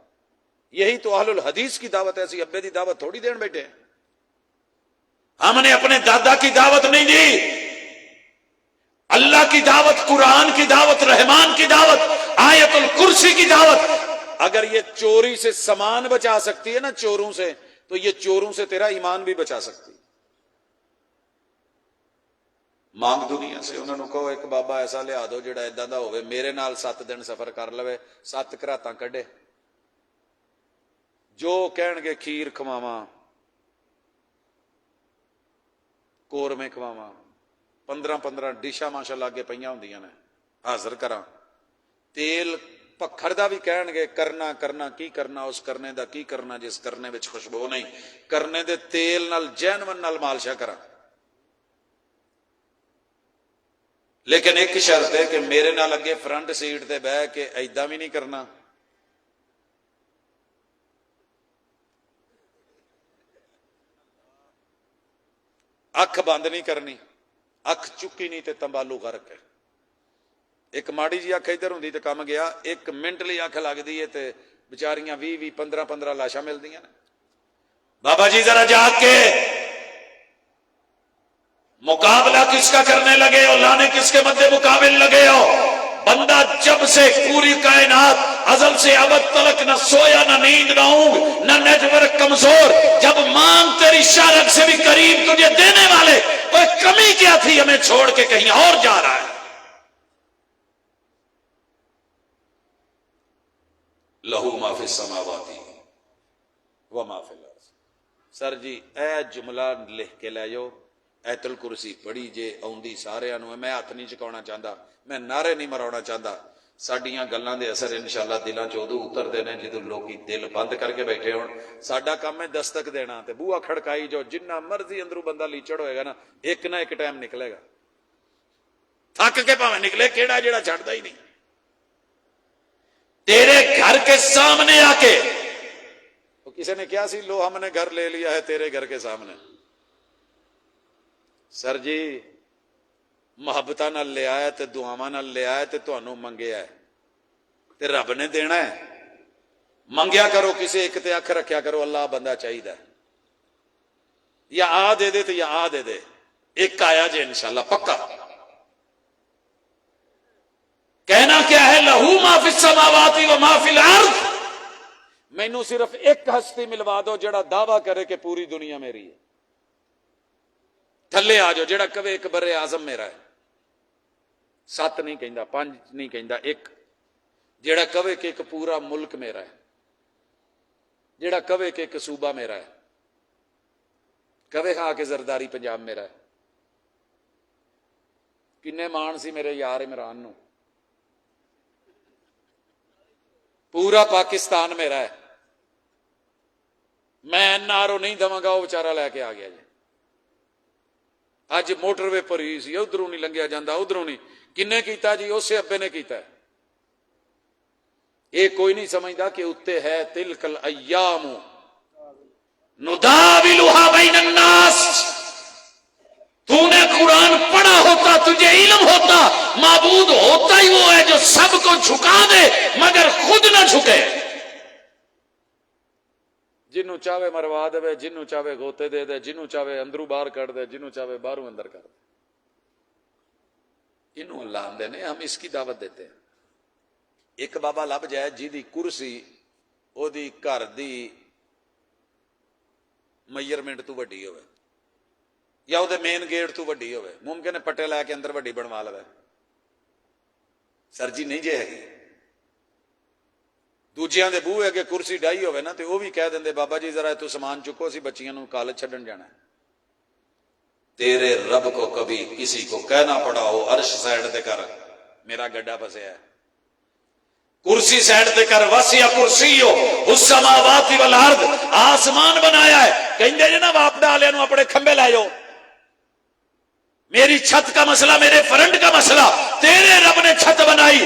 یہی تو اہل الحدیث کی دعوت ہے۔ ایسی ابے دی دعوت تھوڑی دین بیٹھے ہیں۔ ہم نے اپنے دادا کی دعوت نہیں دی، اللہ کی دعوت، قرآن کی دعوت، رحمان کی دعوت، آیت الکرسی کی دعوت۔ اگر یہ چوری سے سامان بچا سکتی ہے نا چوروں سے، تو یہ چوروں سے تیرا ایمان بھی بچا سکتی۔ مانگ دنیا سے انہوں نے کہو ایک بابا ایسا لیا دو جڑا ایداں دا ہوئے میرے نال 7 دن سفر کر لوے، 7 کراتاں کڈے، جو کہن گے کھیر کھواواں، قورمے کھواواں، 15 ڈشاں ماشاءاللہ اگے پئیاں ہوندیاں نے، حاضر کراں۔ تیل پکھڑ دا بھی کہن گے کرنا کی کرنا، اس کرنے دا کی کرنا جس کرنے وچ خوشبو نہیں، کرنے دے تیل نال جینون نال مالشا کراں۔ لیکن ایک شرط ہے کہ میرے نال اگے فرنٹ سیٹ تے بہ کے ایداں بھی نہیں کرنا، اکھ بند نہیں کرنی، اکھ چکی نہیں تے تمبالو غرق ہے۔ ایک ماڑی جی اکھ ادھر ہوندی تے کم گیا، 1 منٹ لی اکھ لگدی ہے تے بیچاریاں 20 15 لاشاں ملدیاں نے۔ بابا جی ذرا جاگ کے مقابلہ کس کا کرنے لگے ہو، لانے کس کے مدے مقابل لگے ہو؟ بندہ جب سے پوری کائنات ازل سے ابد تلک نہ سویا، نہ نیند، نہ اونگ، نہ نیٹ ورک کمزور، جب مانگ تیری شارک سے بھی قریب تجھے دینے والے، کوئی کمی کیا تھی ہمیں چھوڑ کے کہیں اور جا رہا ہے؟ لہو ما فی السماوات و ما فی الارض۔ سر جی اے جملہ لکھ کے لے جاؤ، ایت الکرسی پڑھی جے آؤندی سارے نو، میں ہاتھ نہیں چکاؤنا چاہتا، میں نعرے نہیں مراؤنا چاہتا۔ ساڈیاں گلاں دے اثر انشاءاللہ دلاں چ ادو اتردے نے جدوں لوکی دل بند کر کے بیٹھے ہون۔ ساڈا کام ہے دستک دینا تے بوہا کھڑکائی جو، جنہ مرضی اندروں بندہ لیچڑ ہوئے گا نا، ایک نہ ایک ٹائم نکلے گا، تھک کے پاویں نکلے، کیڑا جڑا چھڑدا ہی نہیں۔ تیرے گھر کے سامنے آ کے، کسی نے کیا سی لو ہم نے گھر لے لیا ہے تیرے گھر کے سامنے۔ سر جی محبتاں نال لے آیا تے دعاواں نال لے آیا تے تانوں منگیا ہے تے رب نے دینا ہے۔ منگیا کرو، کسی ایک تے اکھ رکھیا کرو، اللہ بندہ چاہیدا ہے، یا آ دے دے تے یا آ دے دے، ایک آیا جے انشاءاللہ پکا۔ کہنا کیا ہے؟ لہو ما فی السماوات و ما فی الارض۔ مینوں صرف ایک ہستی ملوا دو جڑا دعویٰ کرے کہ پوری دنیا میری ہے، تھلے آ جاؤ، جڑا کہے ایک بر اعظم میرا ہے، 7 نہیں کہندا، 5 نہیں کہندا، ایک جڑا کہے کہ ایک پورا ملک میرا ہے، جڑا کہے کہ ایک صوبہ میرا ہے، کہے ہاں کہ زرداری پنجاب میرا ہے۔ کنے مان سی میرے یار عمران نو، پورا پاکستان میرا ہے، میں این آر او نہیں دواں گا، وہ بیچارہ لے کے آ گیا جی۔ اج موٹر وے پر ہی سی، ادھروں نہیں لنگیا جاندہ، ادھروں نہیں، کنے کیتا جی؟ اسے ابے نے کیتا ہے۔ یہ کوئی نہیں سمجھدا کہ اتے ہے تلک الایام نداولها بین الناس۔ تو نے قرآن پڑھا ہوتا، تجھے علم ہوتا، معبود ہوتا ہی وہ ہے جو سب کو جھکا دے مگر خود نہ جھکے۔ جنوں چاہے مروا دے، جنوں چاہے گوتے دے دے، جنوں چاہے اندروں باہر کر دے، جنوں چاہے باہروں اندر کر دے۔ انہوں اللہ آندے نے، ہم اس کی دعوت دیتے ہیں۔ ایک بابا لب جائے جی دی کرسی او دی گھر دی میئرمنٹ تو وڈی ہوئے، یا وہ مین گیٹ تو وڈی ہوئے، ممکن ہے پٹے لے کے اندر وڈی بنوا لے۔ سر جی نہیں جے ہے، دوجیاں دے بوہے اگے کرسی ڈائی ہوئے نا تے وہ بھی کہہ دیندے بابا جی ذرا تو سامان چکو، سی بچیاں نو کالج چھڈن جانا ہے۔ تیرے رب کو کبھی کسی کو کہنا پڑا ہو عرش سائڈ تے کر، میرا گڈا پھسیا ہے، کرسی سائڈ تے کر، وسع کرسیو السماوات والارض، آسمان بنایا ہے۔ کہندے جے نا باپ ڈالے نو اپنے کھمبے لے جاؤ، میری چھت کا مسئلہ، میرے فرنٹ کا مسئلہ، تیرے رب نے چھت بنائی،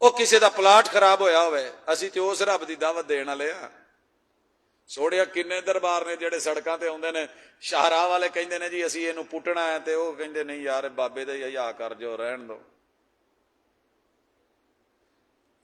ਉਹ ਕਿਸੇ ਦਾ ਪਲਾਟ ਖਰਾਬ ਹੋਇਆ ਹੋਵੇ, ਅਸੀਂ ਤੇ ਉਸ ਰੱਬ ਦੀ ਦਾਵਤ ਦੇਣ ਵਾਲੇ ਆ। ਸੋਹਣਿਆ ਕਿੰਨੇ ਦਰਬਾਰ ਨੇ ਜਿਹੜੇ ਸੜਕਾਂ ਤੇ ਆਉਂਦੇ ਨੇ, ਸ਼ਾਹਰਾਹ ਵਾਲੇ ਕਹਿੰਦੇ ਨੇ ਜੀ ਅਸੀਂ ਇਹਨੂੰ ਪੁੱਟਣਾ ਹੈ, ਤੇ ਉਹ ਕਹਿੰਦੇ ਨਹੀਂ ਯਾਰ ਬਾਬੇ ਦੇ ਹਯਾ ਕਰ ਜੋ, ਰਹਿਣ ਦੋ।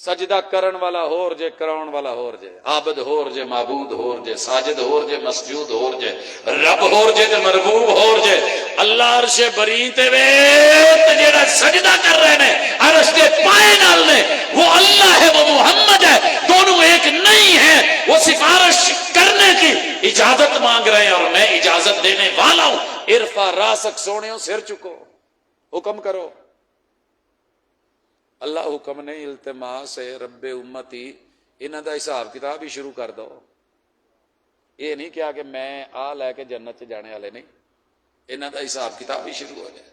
سجدہ کرن والا ہور جے کراؤن والا ہور جے عابد ہور جے معبود ہور جے ساجد ہور جے مسجود ہور جے رب ہور جے تے مربوب ہور جے اللہ عرش بری تے ویت جیڑا سجدہ کر رہے نے عرش دے پائے نال نے وہ اللہ ہے وہ محمد ہے دونوں ایک نہیں ہیں وہ سفارش کرنے کی اجازت مانگ رہے ہیں اور میں اجازت دینے والا ہوں ارفع راسک سونے سر چکو حکم کرو اللہ حکم نہیں التماس ہے رب امتی انہاں دا حساب کتاب ہی شروع کر دو یہ نہیں کیا کہ میں آ لے کے جنت چ جانے والے نہیں انہاں دا حساب کتاب ہی شروع ہو جائے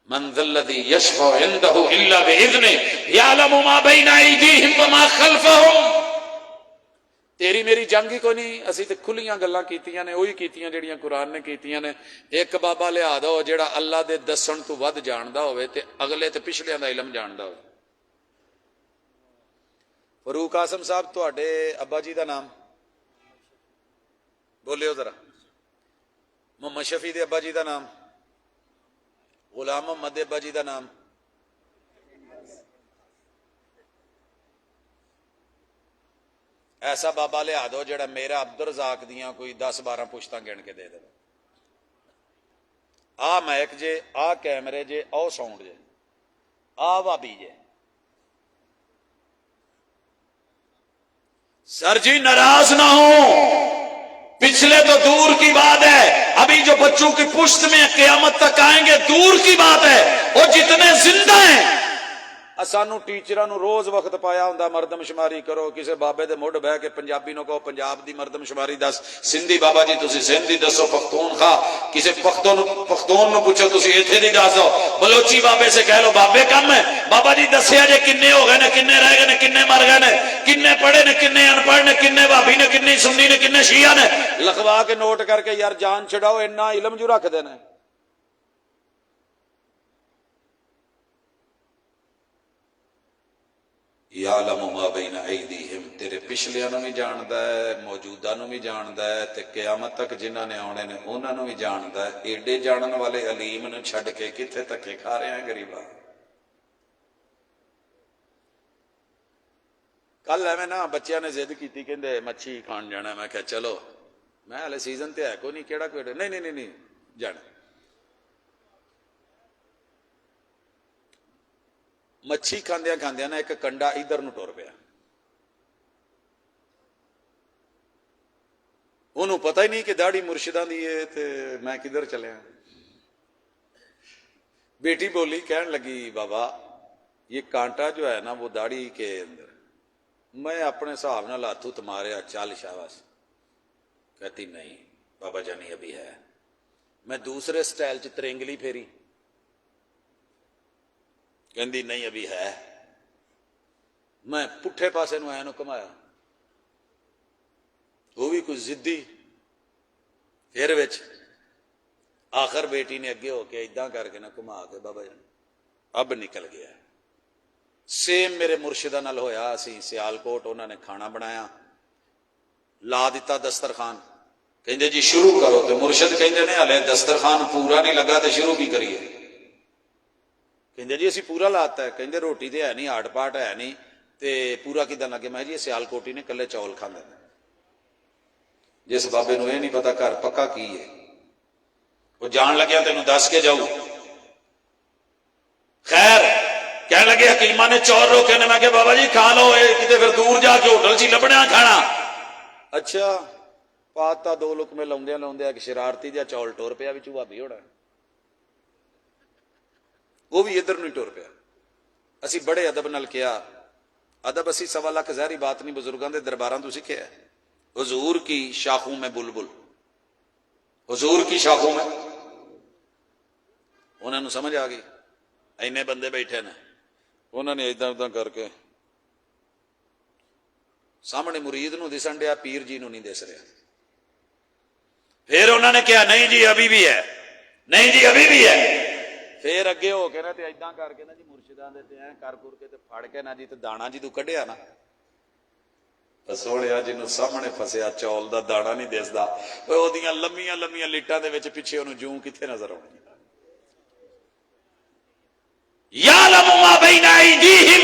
من ذا الذی یشفع عنده الا باذنہ یعلم ما بین ایدیہم وما خلفہم تیری میری جنگ ہی کوئی نہیں اسی تے کھلیاں گلاں کیتیاں نے وہی کیتیاں جڑیاں قرآن نے کیتیاں نے ایک بابا لیا دو جڑا اللہ دے دسن تو ود جاندا ہوئے تے اگلے تے پچھلیاں دا علم جاندا ہوئے فاروق قاسم صاحب تواڈے ابا جی دا نام بولیو ذرا محمد شفیع دے ابا جی دا نام غلام محمد دے ابا جی دا نام ایسا بابا لیا دو جڑا میرا عبدالرزاق دیاں کوئی 10-12 پشتاں گن کے دے دے آ میک جے آ کیمرے جے آ ساؤنڈ جے آ بابی جے سر جی ناراض نہ ہو پچھلے تو دور کی بات ہے ابھی جو بچوں کی پشت میں قیامت تک آئیں گے دور کی بات ہے وہ جتنے زندہ ہیں سانو ٹیچراں نو روز وقت پایا ہوندا مردم شماری کرو کسے بابے دے مڈ بہ کے پنجابی نو کہو پنجاب دی مردم شماری دس سندھی بابا جی تسی سندھی دسو پختونخوا کسے پختون نو پوچھو تسی ایتھے دی دس دو بلوچی بابے سے کہہ لو بابے کم ہے بابا جی دسیا جے کنے ہو گئے نے کنے رہ گئے نے کنے مر گئے نے کنے پڑھے نے کنے ان پڑھ نے کنے بھابی نے کنے سنی نے کنے شیعہ نے لکھوا کے نوٹ کر کے یار جان چھڑاؤ اتنا علم جو رکھ دینا یعلم ما بین ایدیہم تیرے پچھلیاں نو بھی جاندا ہے موجودہ نو بھی جاندا ہے تے قیامت تک جنہاں نے آنے نے انہاں نو بھی جاندا ہے ایڈے جانن والے علیم نو چھڈ کے کتھے تک کھا رہے ہیں غریبا کل ایویں نا بچیاں نے ضد کیتی کہندے مچھی کھان جانا میں کہا چلو میں ہلے سیزن تے ہے کوئی نہیں کیڑا کوئی نہیں جانا مچھی کھاندیاں کھاندیاں نا ایک کنڈا ادھر نو ٹر پیا انہوں پتہ ہی نہیں کہ داڑھی مرشداں دی ہے تے میں کدھر چلیا بیٹی بولی کہن لگی بابا یہ کانٹا جو ہے نا وہ داڑھی کے اندر میں اپنے حساب نال ہاتھوں تمہارے چال شاباش کہتی نہیں بابا جانی ابھی ہے میں دوسرے سٹائل چ ترنگلی پھیری کہندی نہیں ابھی ہے میں پٹھے پاسے نو اینو کمایا وہ بھی کچھ ضدی پھر وچ آخر بیٹی نے اگے ہو کے اداں کر کے نہ کما کے بابا جان اب نکل گیا سیم میرے مرشدہ نال ہویا اسی سیالکوٹ انہوں نے کھانا بنایا لا دیتا دسترخوان کہندے جی شروع کرو تے مرشد کہندے نے ہلے دسترخوان پورا نہیں لگا تے شروع کی کریے کہندے جی اسی پورا لاتا ہے کہندے روٹی تے ہے نہیں ہاٹ پاٹ ہے نہیں تے پورا کداں لگے میں جی سیال کوٹی نے کلے چول کھاندے جس بابے نو یہ نہیں پتا گھر پکا کی ہے وہ جان لگیا تینوں دس کے جاؤ خیر کہنے لگے حکیمہ نے چور روکے نے میں کہ بابا جی کھا لو کتے پھر دور جا کے ہوٹل چی لبڑیا کھانا اچھا پاتا دو لقمے لاؤندے ایک شرارتی جا چول ٹور پیا وچ بھابی ہونا وہ بھی ادھر نہیں ٹور پیا اسی بڑے ادب نال کیا ادب اسی 1.25 لاکھ ظاہری بات نہیں بزرگاں دے درباراں تو سیکھیا ہے حضور کی شاخوں میں بلبل حضور کی شاخوں میں انہوں نے سمجھ آ گئی اینے بندے بیٹھے نے انہوں نے ادھر ادھر کر کے سامنے مرید نو دسن ڈیا پیر جی نو نہیں دس رہا پھر انہوں نے کہا نہیں جی ابھی بھی ہے نہیں جی ابھی بھی ہے پھر اگے ہو کے نا تے ایداں کر کے نا جی مرشداں دے تے کر کے تے پھڑ کے نا جی تے دانا جی تو کڈیا نا سوڑیا جنوں سامنے فسیا چول دا دانا نہیں دسدا او دیاں لمیاں لمیاں لٹاں دے وچ پیچھے اونوں جوں کتے نظر آونی یعلم ما بین ایدیہم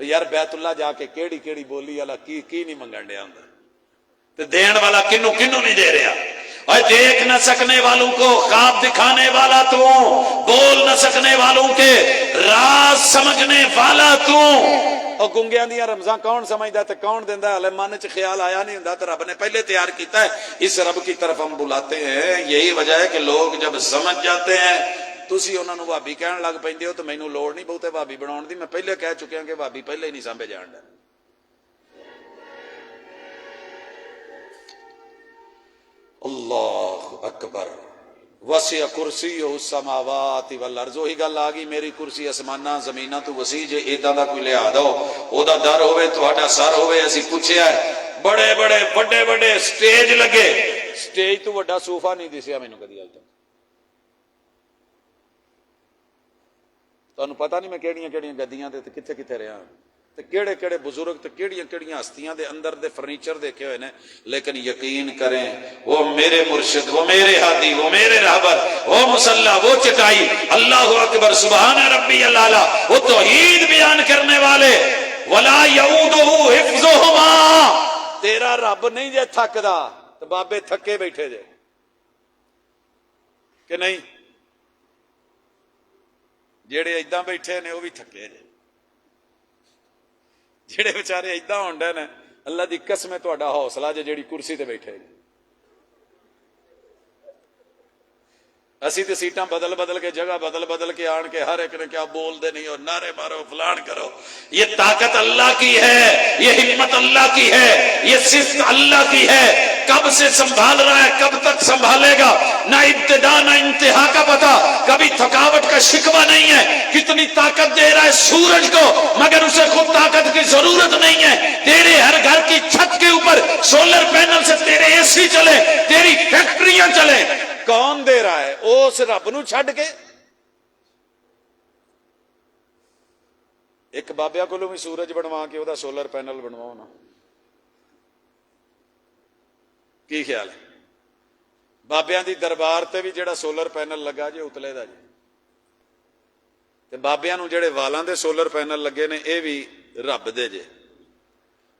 یار بیت اللہ جا کے کیڑی کیڑی بولی والا کی نہیں منگن ڈیا ہوں تو دین والا کنو نہیں دے رہا. اور دیکھ نہ سکنے والوں کو خواب دکھانے والا تو, بول نہ سکنے والوں کے راز سمجھنے والا تو. اور گنگیاں دیاں رمضان کون سمجھدا تے کون دیندا؟ ہلے من چ خیال آیا نہیں ہوندا تے رب نے پہلے تیار کیتا ہے. اس رب کی طرف ہم بلاتے ہیں. یہی وجہ ہے کہ لوگ جب سمجھ جاتے ہیں تسی انہاں نوں بھابی کہن لگ پیندے ہو تو مینوں لوڑ نہیں بہتے بھابی بناؤن دی. میں پہلے کہہ چکیا کہ بھابی پہلے ہی نہیں سامبے جان دا. اللہ اکبر. وسع کرسیہ السماوات والارض. وہی گل آ گئی میری کرسی آسماناں زمیناں تو وسیع جے. ایداں دا کوئی لحاظ ہو او دا در ہوئے تہاڈا سر ہوئے. اسی پوچھیا ہے بڑے بڑے سٹیج لگے, سٹیج تو وڈا صوفہ نہیں دسیا مینوں کدی اج تک. تانوں پتہ نہیں میں کیڑیاں گدیاں تے کتھے کتھے رہا تے کیڑے بزرگ تے کیڑیاں ہستیاں دے اندر دے فرنیچر دیکھے ہوئے نے. لیکن یقین کریں وہ میرے مرشد, وہ میرے ہادی, وہ میرے رہبر, وہ مصلی, وہ چٹائی, اللہ اکبر سبحان ربی الاعلی, وہ توحید بیان کرنے والے. ولا یعودہ حفظہما. تیرا رب نہیں جے تھکدا تے بابے تھکے بیٹھے جے کہ نہیں؟ جڑے ایداں بیٹھے نے وہ بھی تھکے جے. جڑے بیچارے ایداں ہونڈے نے اللہ دی قسم ہے تہاڈا حوصلہ جے جڑی کرسی تے بیٹھے جے. اسی تے سیٹاں بدل کے جگہ بدل کے آن کے ہر ایک نے کیا بول دے نہیں اور نعرے مارو فلان کرو. یہ طاقت اللہ کی ہے, یہ ہمت اللہ کی ہے, یہ صفت اللہ کی ہے. کب سے سنبھال رہا ہے, کب تک سنبھالے گا, نہ ابتدا نہ انتہا کا پتہ. کبھی تھکاوٹ کا شکوہ نہیں ہے. کتنی طاقت دے رہا ہے سورج کو مگر اسے خود طاقت کی ضرورت نہیں ہے. تیرے ہر گھر کی چھت کے اوپر سولر پینل سے تیرے اے سی چلے, تیری فیکٹریاں چلے. کون دے رہا ہے؟ اس رب نو چھڈ کے. ایک بابیا کو بھی سورج بنوا کے وہ سولر پینل بنواؤ نا, کی خیال ہے؟ بابیاں دی دربار تے بھی جڑا سولر پینل لگا جے اتلے دا جے, تے بابیاں نو جڑے والاں دے سولر پینل لگے نے اے بھی رب دے جے.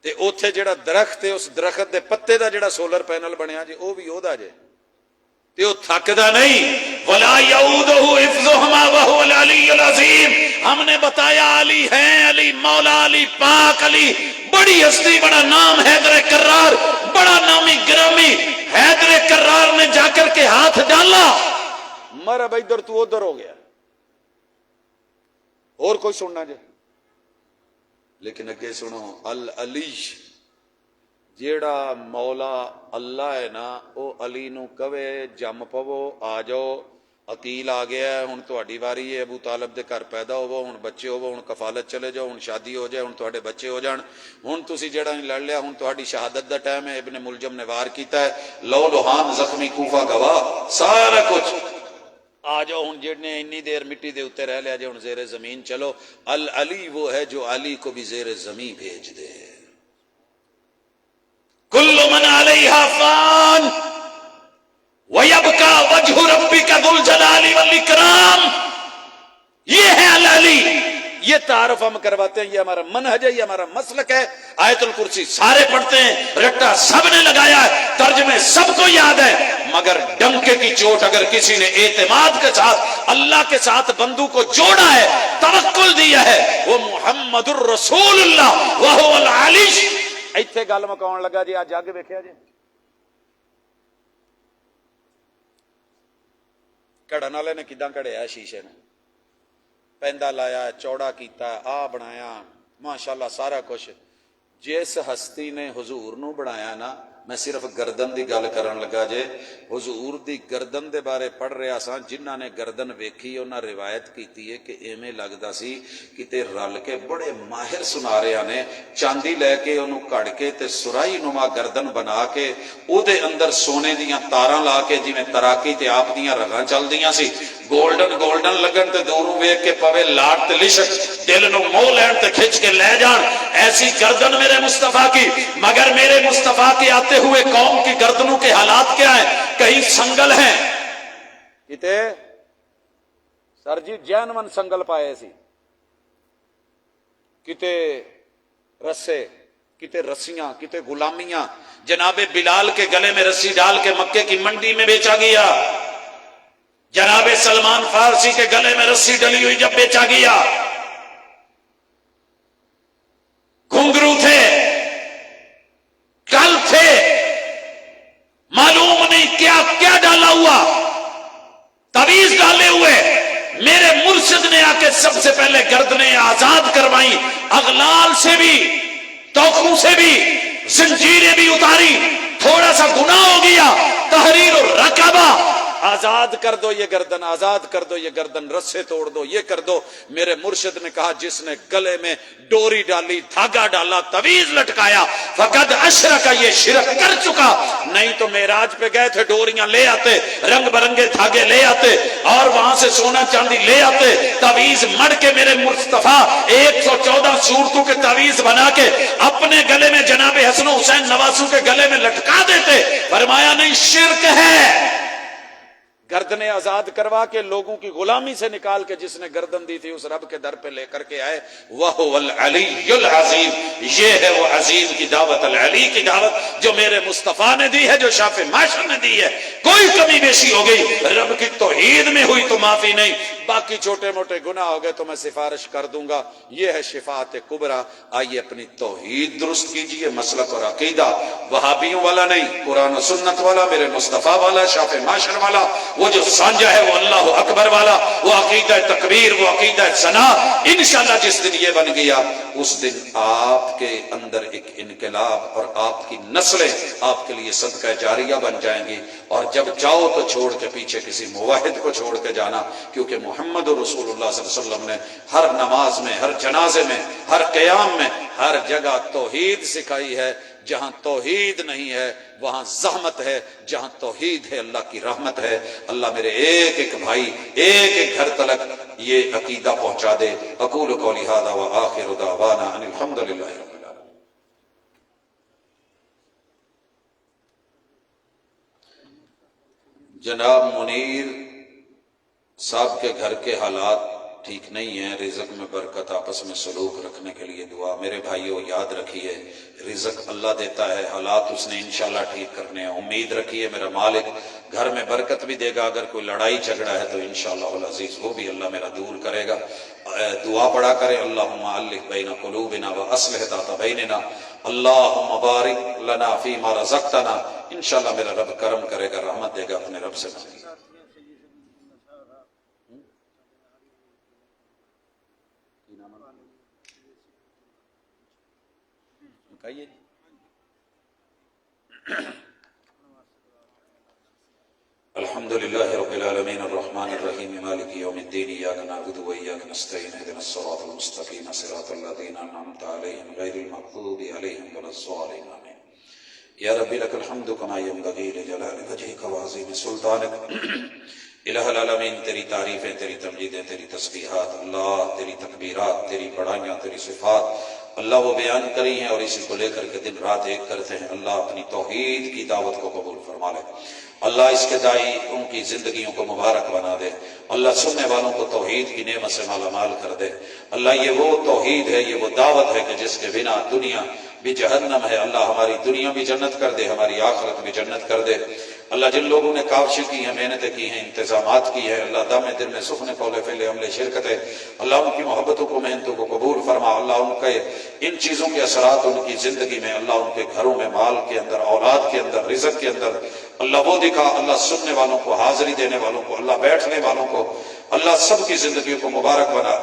تے اوتھے جڑا درخت ہے اس درخت دے پتے دا جڑا سولر پینل بنیا جے او بھی او دا جے. تے وہ تھکدا نہیں. ولا یعودہ حفظہما وہو العلی العظیم. ہم نے بتایا علی ہیں, علی مولا علی پاک علی بڑی ہستی, بڑا نام حیدر کرار, بڑا نامی گرامی. حیدر کرار نے جا کر کے ہاتھ ڈالا, مر اب ادھر تو ادھر ہو گیا. اور کوئی سننا جائے لیکن اگے سنو. العلی جیڑا مولا اللہ ہے نا او علی نو کہے جم پو آ جاؤ, عقیل آ گیا ہے, ہن تہاڈی واری ہے, ابو طالب دے گھر پیدا ہوو, ہن بچے ہوو, ہن کفالت چلے جاؤ, ہن شادی ہو جائے, ہن تہاڈے بچے ہو جان, ہن تسی جیڑا نہیں لڑ لیا, ہن تہاڈی شہادت دا ٹائم ہے. ابن ملجم نے وار کیتا ہے, لو لوہان زخمی کوفہ گواہ, سارا کچھ آ جاؤ. ہن جڑنے اتنی دیر مٹی دے اوتے رہ لیا جے, ہن زیر زمین چلو. العلی وہ ہے جو علی کو بھی زیر زمین بھیج دے. کل من علیہا فان وَيَبْقَى وَجْهُ رَبِّكَ ذُو الْجَلَالِ وَالْإِكْرَامِ. یہ ہے العلی. یہ تعارف ہم کرواتے ہیں, یہ ہمارا منہج ہے, یہ ہمارا مسلک ہے. آیت الکرسی سارے پڑھتے ہیں, رٹا سب نے لگایا ہے, ترجمے سب کو یاد ہے, مگر ڈنکے کی چوٹ اگر کسی نے اعتماد کے ساتھ اللہ کے ساتھ بندو کو جوڑا ہے, توکل دیا ہے, وہ محمد الرسول اللہ وہو العلی. ایتھے گل مکاؤن لگا جی, آ جگ ویکھیا جی کڑن والے نے کداں کڑیا شیشے نے, پیندا لایا, چوڑا کیتا, آ بنایا, ماشاءاللہ سارا کچھ. جس ہستی نے حضور نو بنایا نا, میں صرف گردن دی گل کرن لگا جے. حضور دی گردن دے بارے پڑھ رہا سا, جنہاں نے گردن ویکھی انہاں روایت کیتی ہے کہ ایویں لگدا سی کتے رل کے بڑے ماہر سناریاں نے چاندی لے کے انہوں کڑ کے تے سرائی نما گردن بنا کے او دے اندر سونے دیاں تاراں لا کے جویں تراکی تے آپ دیاں رگاں چل دیاں سی, گولڈن لگن تے دوروں ویکھ کے پوے لاٹ تے لشک, دل نو موہ لین تے کھچ کے لے جان. ایسی گردن میرے مصطفیٰ کی. مگر میرے مصطفیٰ کے آتے ہوئے قوم کی گردنوں کے حالات کیا ہیں؟ کہیں سنگل ہیں, کتے سر جی جینون سنگل پائے سی, کتے رسے، کتے رسیاں، کتے غلامیاں. جناب بلال کے گلے میں رسی ڈال کے مکے کی منڈی میں بیچا گیا. جناب سلمان فارسی کے گلے میں رسی ڈلی ہوئی جب بیچا گیا. گھنگرو تھے، کل تھے، معلوم نہیں کیا کیا ڈالا ہوا، تعویذ ڈالے ہوئے. میرے مرشد نے آ کے سب سے پہلے گردنیں آزاد کروائی، اغلال سے بھی، توقوں سے بھی، زنجیریں بھی اتاری. تھوڑا سا گناہ ہو گیا، تحریر الرقبہ، آزاد کر دو یہ گردن، آزاد کر دو یہ گردن، رسے توڑ دو، یہ کر دو. میرے مرشد نے کہا جس نے گلے میں ڈوری ڈالی، دھاگا ڈالا، تعویذ لٹکایا، فقد اشرک، یہ شرک کر چکا. نہیں تو معراج پہ گئے تھے، ڈوریاں لے آتے، رنگ برنگے دھاگے لے آتے، اور وہاں سے سونا چاندی لے آتے، تعویذ مڑ کے میرے مصطفیٰ 114 صورتوں کے تعویذ بنا کے اپنے گلے میں جناب حسن و حسین نواسوں کے گلے میں لٹکا دیتے. فرمایا نہیں، شرک ہے. گردنیں آزاد کروا کے لوگوں کی غلامی سے نکال کے جس نے گردن دی تھی اس رب کے در پہ لے کر کے آئے. وَهُوَ الْعَلِيُّ الْعَظِيمُ، یہ ہے وہ عظیم کی دعوت، العلی کی دعوت جو میرے مصطفیٰ نے دی ہے، جو شاف معاشر نے دی ہے. کوئی کمی بیشی ہو گئی رب کی توحید میں ہوئی تو معافی نہیں، باقی چھوٹے موٹے گناہ ہو گئے تو میں سفارش کر دوں گا. یہ ہے شفاعت کبریٰ. آئیے اپنی توحید درست کیجئے، مسلک اور عقیدہ وہابیوں والا نہیں، قرآن و سنت والا، میرے مصطفیٰ والا، شاف معاشر والا، وہ جو سانجا ہے وہ اللہ اکبر والا، وہ عقیدہ تکبیر، وہ عقیدہ ثنا. انشاءاللہ جس دن یہ بن گیا اس دن آپ کے اندر ایک انقلاب اور آپ کی نسلیں آپ کے لیے صدقہ جاریہ بن جائیں گی. اور جب جاؤ تو چھوڑ کے پیچھے کسی موحد کو چھوڑ کے جانا، کیونکہ محمد رسول اللہ صلی اللہ علیہ وسلم نے ہر نماز میں، ہر جنازے میں، ہر قیام میں، ہر جگہ توحید سکھائی ہے. جہاں توحید نہیں ہے وہاں زحمت ہے، جہاں توحید ہے اللہ کی رحمت ہے. اللہ میرے ایک ایک بھائی، ایک ایک گھر تلک یہ عقیدہ پہنچا دے. اقول قولی ھذا وآخر دعوانا ان الحمد للہ رب العالمین. جناب منیر صاحب کے گھر کے حالات ٹھیک نہیں ہیں، رزق میں برکت، آپس میں سلوک رکھنے کے لیے دعا. میرے بھائیو یاد رکھیے رزق اللہ دیتا ہے، حالات اس نے انشاءاللہ ٹھیک کرنے ہیں. امید رکھیے میرا مالک گھر میں برکت بھی دے گا. اگر کوئی لڑائی جھگڑا ہے تو انشاءاللہ العزیز وہ بھی اللہ میرا دور کرے گا. دعا پڑھا کرے اللہم الف بین قلوبنا واصلح ذات بیننا، اللہم بارک لنا فیما رزقتنا. انشاءاللہ میرا رب کرم کرے گا، رحمت دے گا، اپنے رب سے مانگے. الحمدللہ رب العالمین الرحمن الرحیم مالک یوم الدین ایاک نعبد و ایاک نستعین اهدنا الصراط المستقیم صراط الذین انعمت علیہم غیر المغضوب علیہم ولا الضالین آمین. یا رب لک الحمد کما ینبغی لجلال وجہک وعظیم سلطانک. الہ العالمین تیری تعریفیں، تیری تمجیدیں، تیری تسبیحات، اللہ تیری تکبیرات، تیری بڑائیاں، تیری صفات اللہ وہ بیان کری ہیں اور اسی کو لے کر کے دن رات ایک کرتے ہیں. اللہ اپنی توحید کی دعوت کو قبول فرما لے. اللہ اس کے دائی ان کی زندگیوں کو مبارک بنا دے. اللہ سننے والوں کو توحید کی نعمت سے مالا مال کر دے. اللہ یہ وہ توحید ہے، یہ وہ دعوت ہے کہ جس کے بنا دنیا بھی جہنم ہے. اللہ ہماری دنیا بھی جنت کر دے، ہماری آخرت بھی جنت کر دے. اللہ جن لوگوں نے کاوشیں کی ہیں، محنتیں کی ہیں، انتظامات کی ہیں، اللہ دم دل میں سخن قول فعل عمل شرکت ہے، اللہ ان کی محبتوں کو، محنتوں کو قبول فرما. اللہ ان کے ان چیزوں کے اثرات ان کی زندگی میں، اللہ ان کے گھروں میں، مال کے اندر، اولاد کے اندر، رزق کے اندر اللہ وہ دکھا. اللہ سننے والوں کو، حاضری دینے والوں کو، اللہ بیٹھنے والوں کو، اللہ سب کی زندگیوں کو مبارک بنا.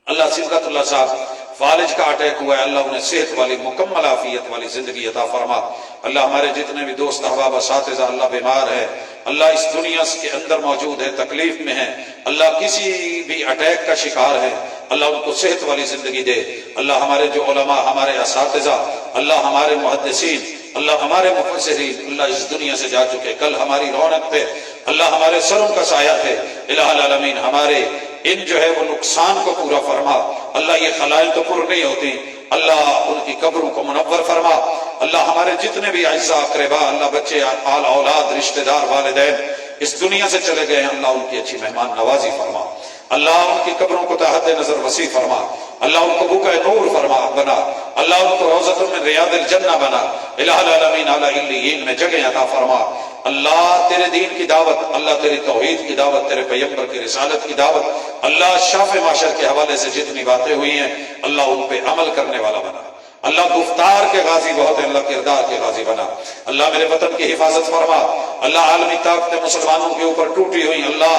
اللہ صبغت اللہ صاحب فالج کا اٹیک ہوا ہے، اللہ انہیں صحت والی مکمل عافیت والی زندگی عطا فرما. اللہ ہمارے جتنے بھی دوست احباب اساتذہ اللہ بیمار ہے، اللہ اس دنیا کے اندر موجود ہے، تکلیف میں ہے، اللہ کسی بھی اٹیک کا شکار ہے، اللہ ان کو صحت والی زندگی دے. اللہ ہمارے جو علماء، ہمارے اساتذہ، اللہ ہمارے محدثین، اللہ ہمارے مفسرین اللہ اس دنیا سے جا چکے، کل ہماری رونق تھے، اللہ ہمارے سروں کا سایہ تھے. الہ العالمین ہمارے ان جو ہے وہ نقصان کو پورا فرما. اللہ یہ خلائق تو پر نہیں ہوتی، اللہ ان کی قبروں کو منور فرما. اللہ ہمارے جتنے بھی اعزاء اقربا، اللہ بچے، آل اولاد، رشتہ دار، والدین، اس دنیا سے چلے گئے ہیں، اللہ ان کی اچھی مہمان نوازی فرما، اللہ ان کی قبروں کو تحت نظر وسیع فرما، اللہ ان کو بوقہ نور فرما بنا، اللہ ان کو روضۃ من ریاض الجنہ بنا، الہ العالمین اعلی علیین میں جگہ عطا فرما۔ اللہ تیرے دین کی دعوت، اللہ تیری توحید کی دعوت، تیرے پیغمبر کی رسالت کی دعوت، اللہ شاف معاشر کے حوالے سے جتنی باتیں ہوئی ہیں اللہ ان پہ عمل کرنے والا بنا، اللہ گفتار کے غازی بہت ہے، اللہ کردار کے غازی بنا، اللہ میرے وطن کی حفاظت فرما، اللہ عالمی طاقتیں مسلمانوں کے اوپر ٹوٹی ہوئی اللہ،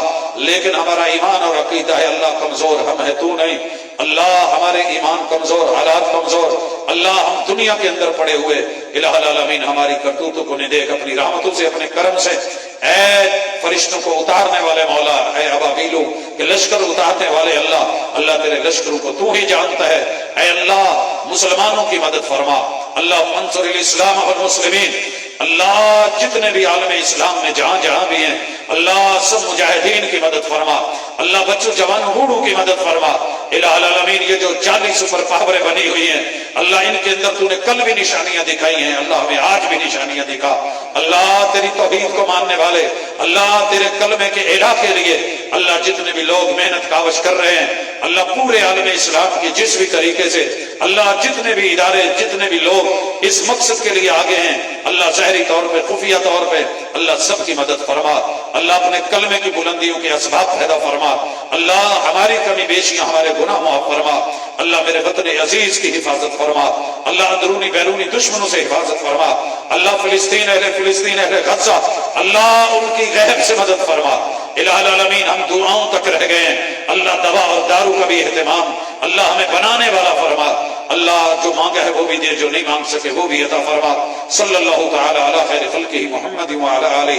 لیکن ہمارا ایمان اور عقیدہ ہے اللہ کمزور ہم ہے تو نہیں، اللہ ہمارے ایمان کمزور، حالات کمزور، اللہ ہم دنیا کے اندر پڑے ہوئے، الہ العالمین ہماری کرتوتوں کو نہیں دیکھ، اپنی رحمتوں سے اپنے کرم سے، اے فرشتوں کو اتارنے والے مولا، اے ابابیلوں کے لشکر اتارنے والے اللہ، اللہ تیرے لشکروں کو تو ہی جانتا ہے، اے اللہ مسلمانوں کی مدد فرما، اللہ انصر الاسلام والمسلمین، اللہ جتنے بھی عالم اسلام میں جہاں جہاں بھی ہیں اللہ سب مجاہدین کی مدد فرما، اللہ بچوں جوانوں بوڑھوں کی مدد فرما، الہ العالمین یہ جو جعلی سپر پاوریں بنی ہوئی ہیں اللہ ان کے اندر تو نے کل بھی نشانیاں دکھائی ہیں، اللہ ہمیں آج بھی نشانیاں دکھا، اللہ تیری توحید کو ماننے والے، اللہ تیرے کلمے کے اعلاء کے لیے اللہ جتنے بھی لوگ محنت کاوش کر رہے ہیں اللہ پورے عالم اسلام کی جس بھی طریقے سے اللہ جتنے بھی ادارے جتنے بھی لوگ اس مقصد کے لیے آگے ہیں اللہ ظاہری طور پہ خفیہ طور پہ اللہ سب کی مدد فرما، اللہ اپنے کلمے کی بلندیوں کے اسباب پیدا فرما، اللہ ہماری کمی بیشیاں ہمارے گناہ معاف فرما، اللہ میرے وطن عزیز کی حفاظت فرما، اللہ اندرونی بیرونی دشمنوں سے حفاظت فرما، اللہ فلسطین اہل غزہ اللہ ان کی غیب سے مدد فرما، الہ العالمین ہم دعاؤں تک رہ گئے ہیں اللہ دوا اور دارو کا بھی اہتمام اللہ ہمیں بنانے والا فرما، اللہ جو مانگا ہے وہ بھی دے، جو نہیں مانگ سکے وہ بھی عطا فرما، صلی اللہ تعالی علی خیر خلقہ محمد وعلی آلہ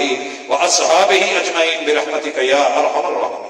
واصحابہ اجمعین برحمتک یا ارحم الراحمین۔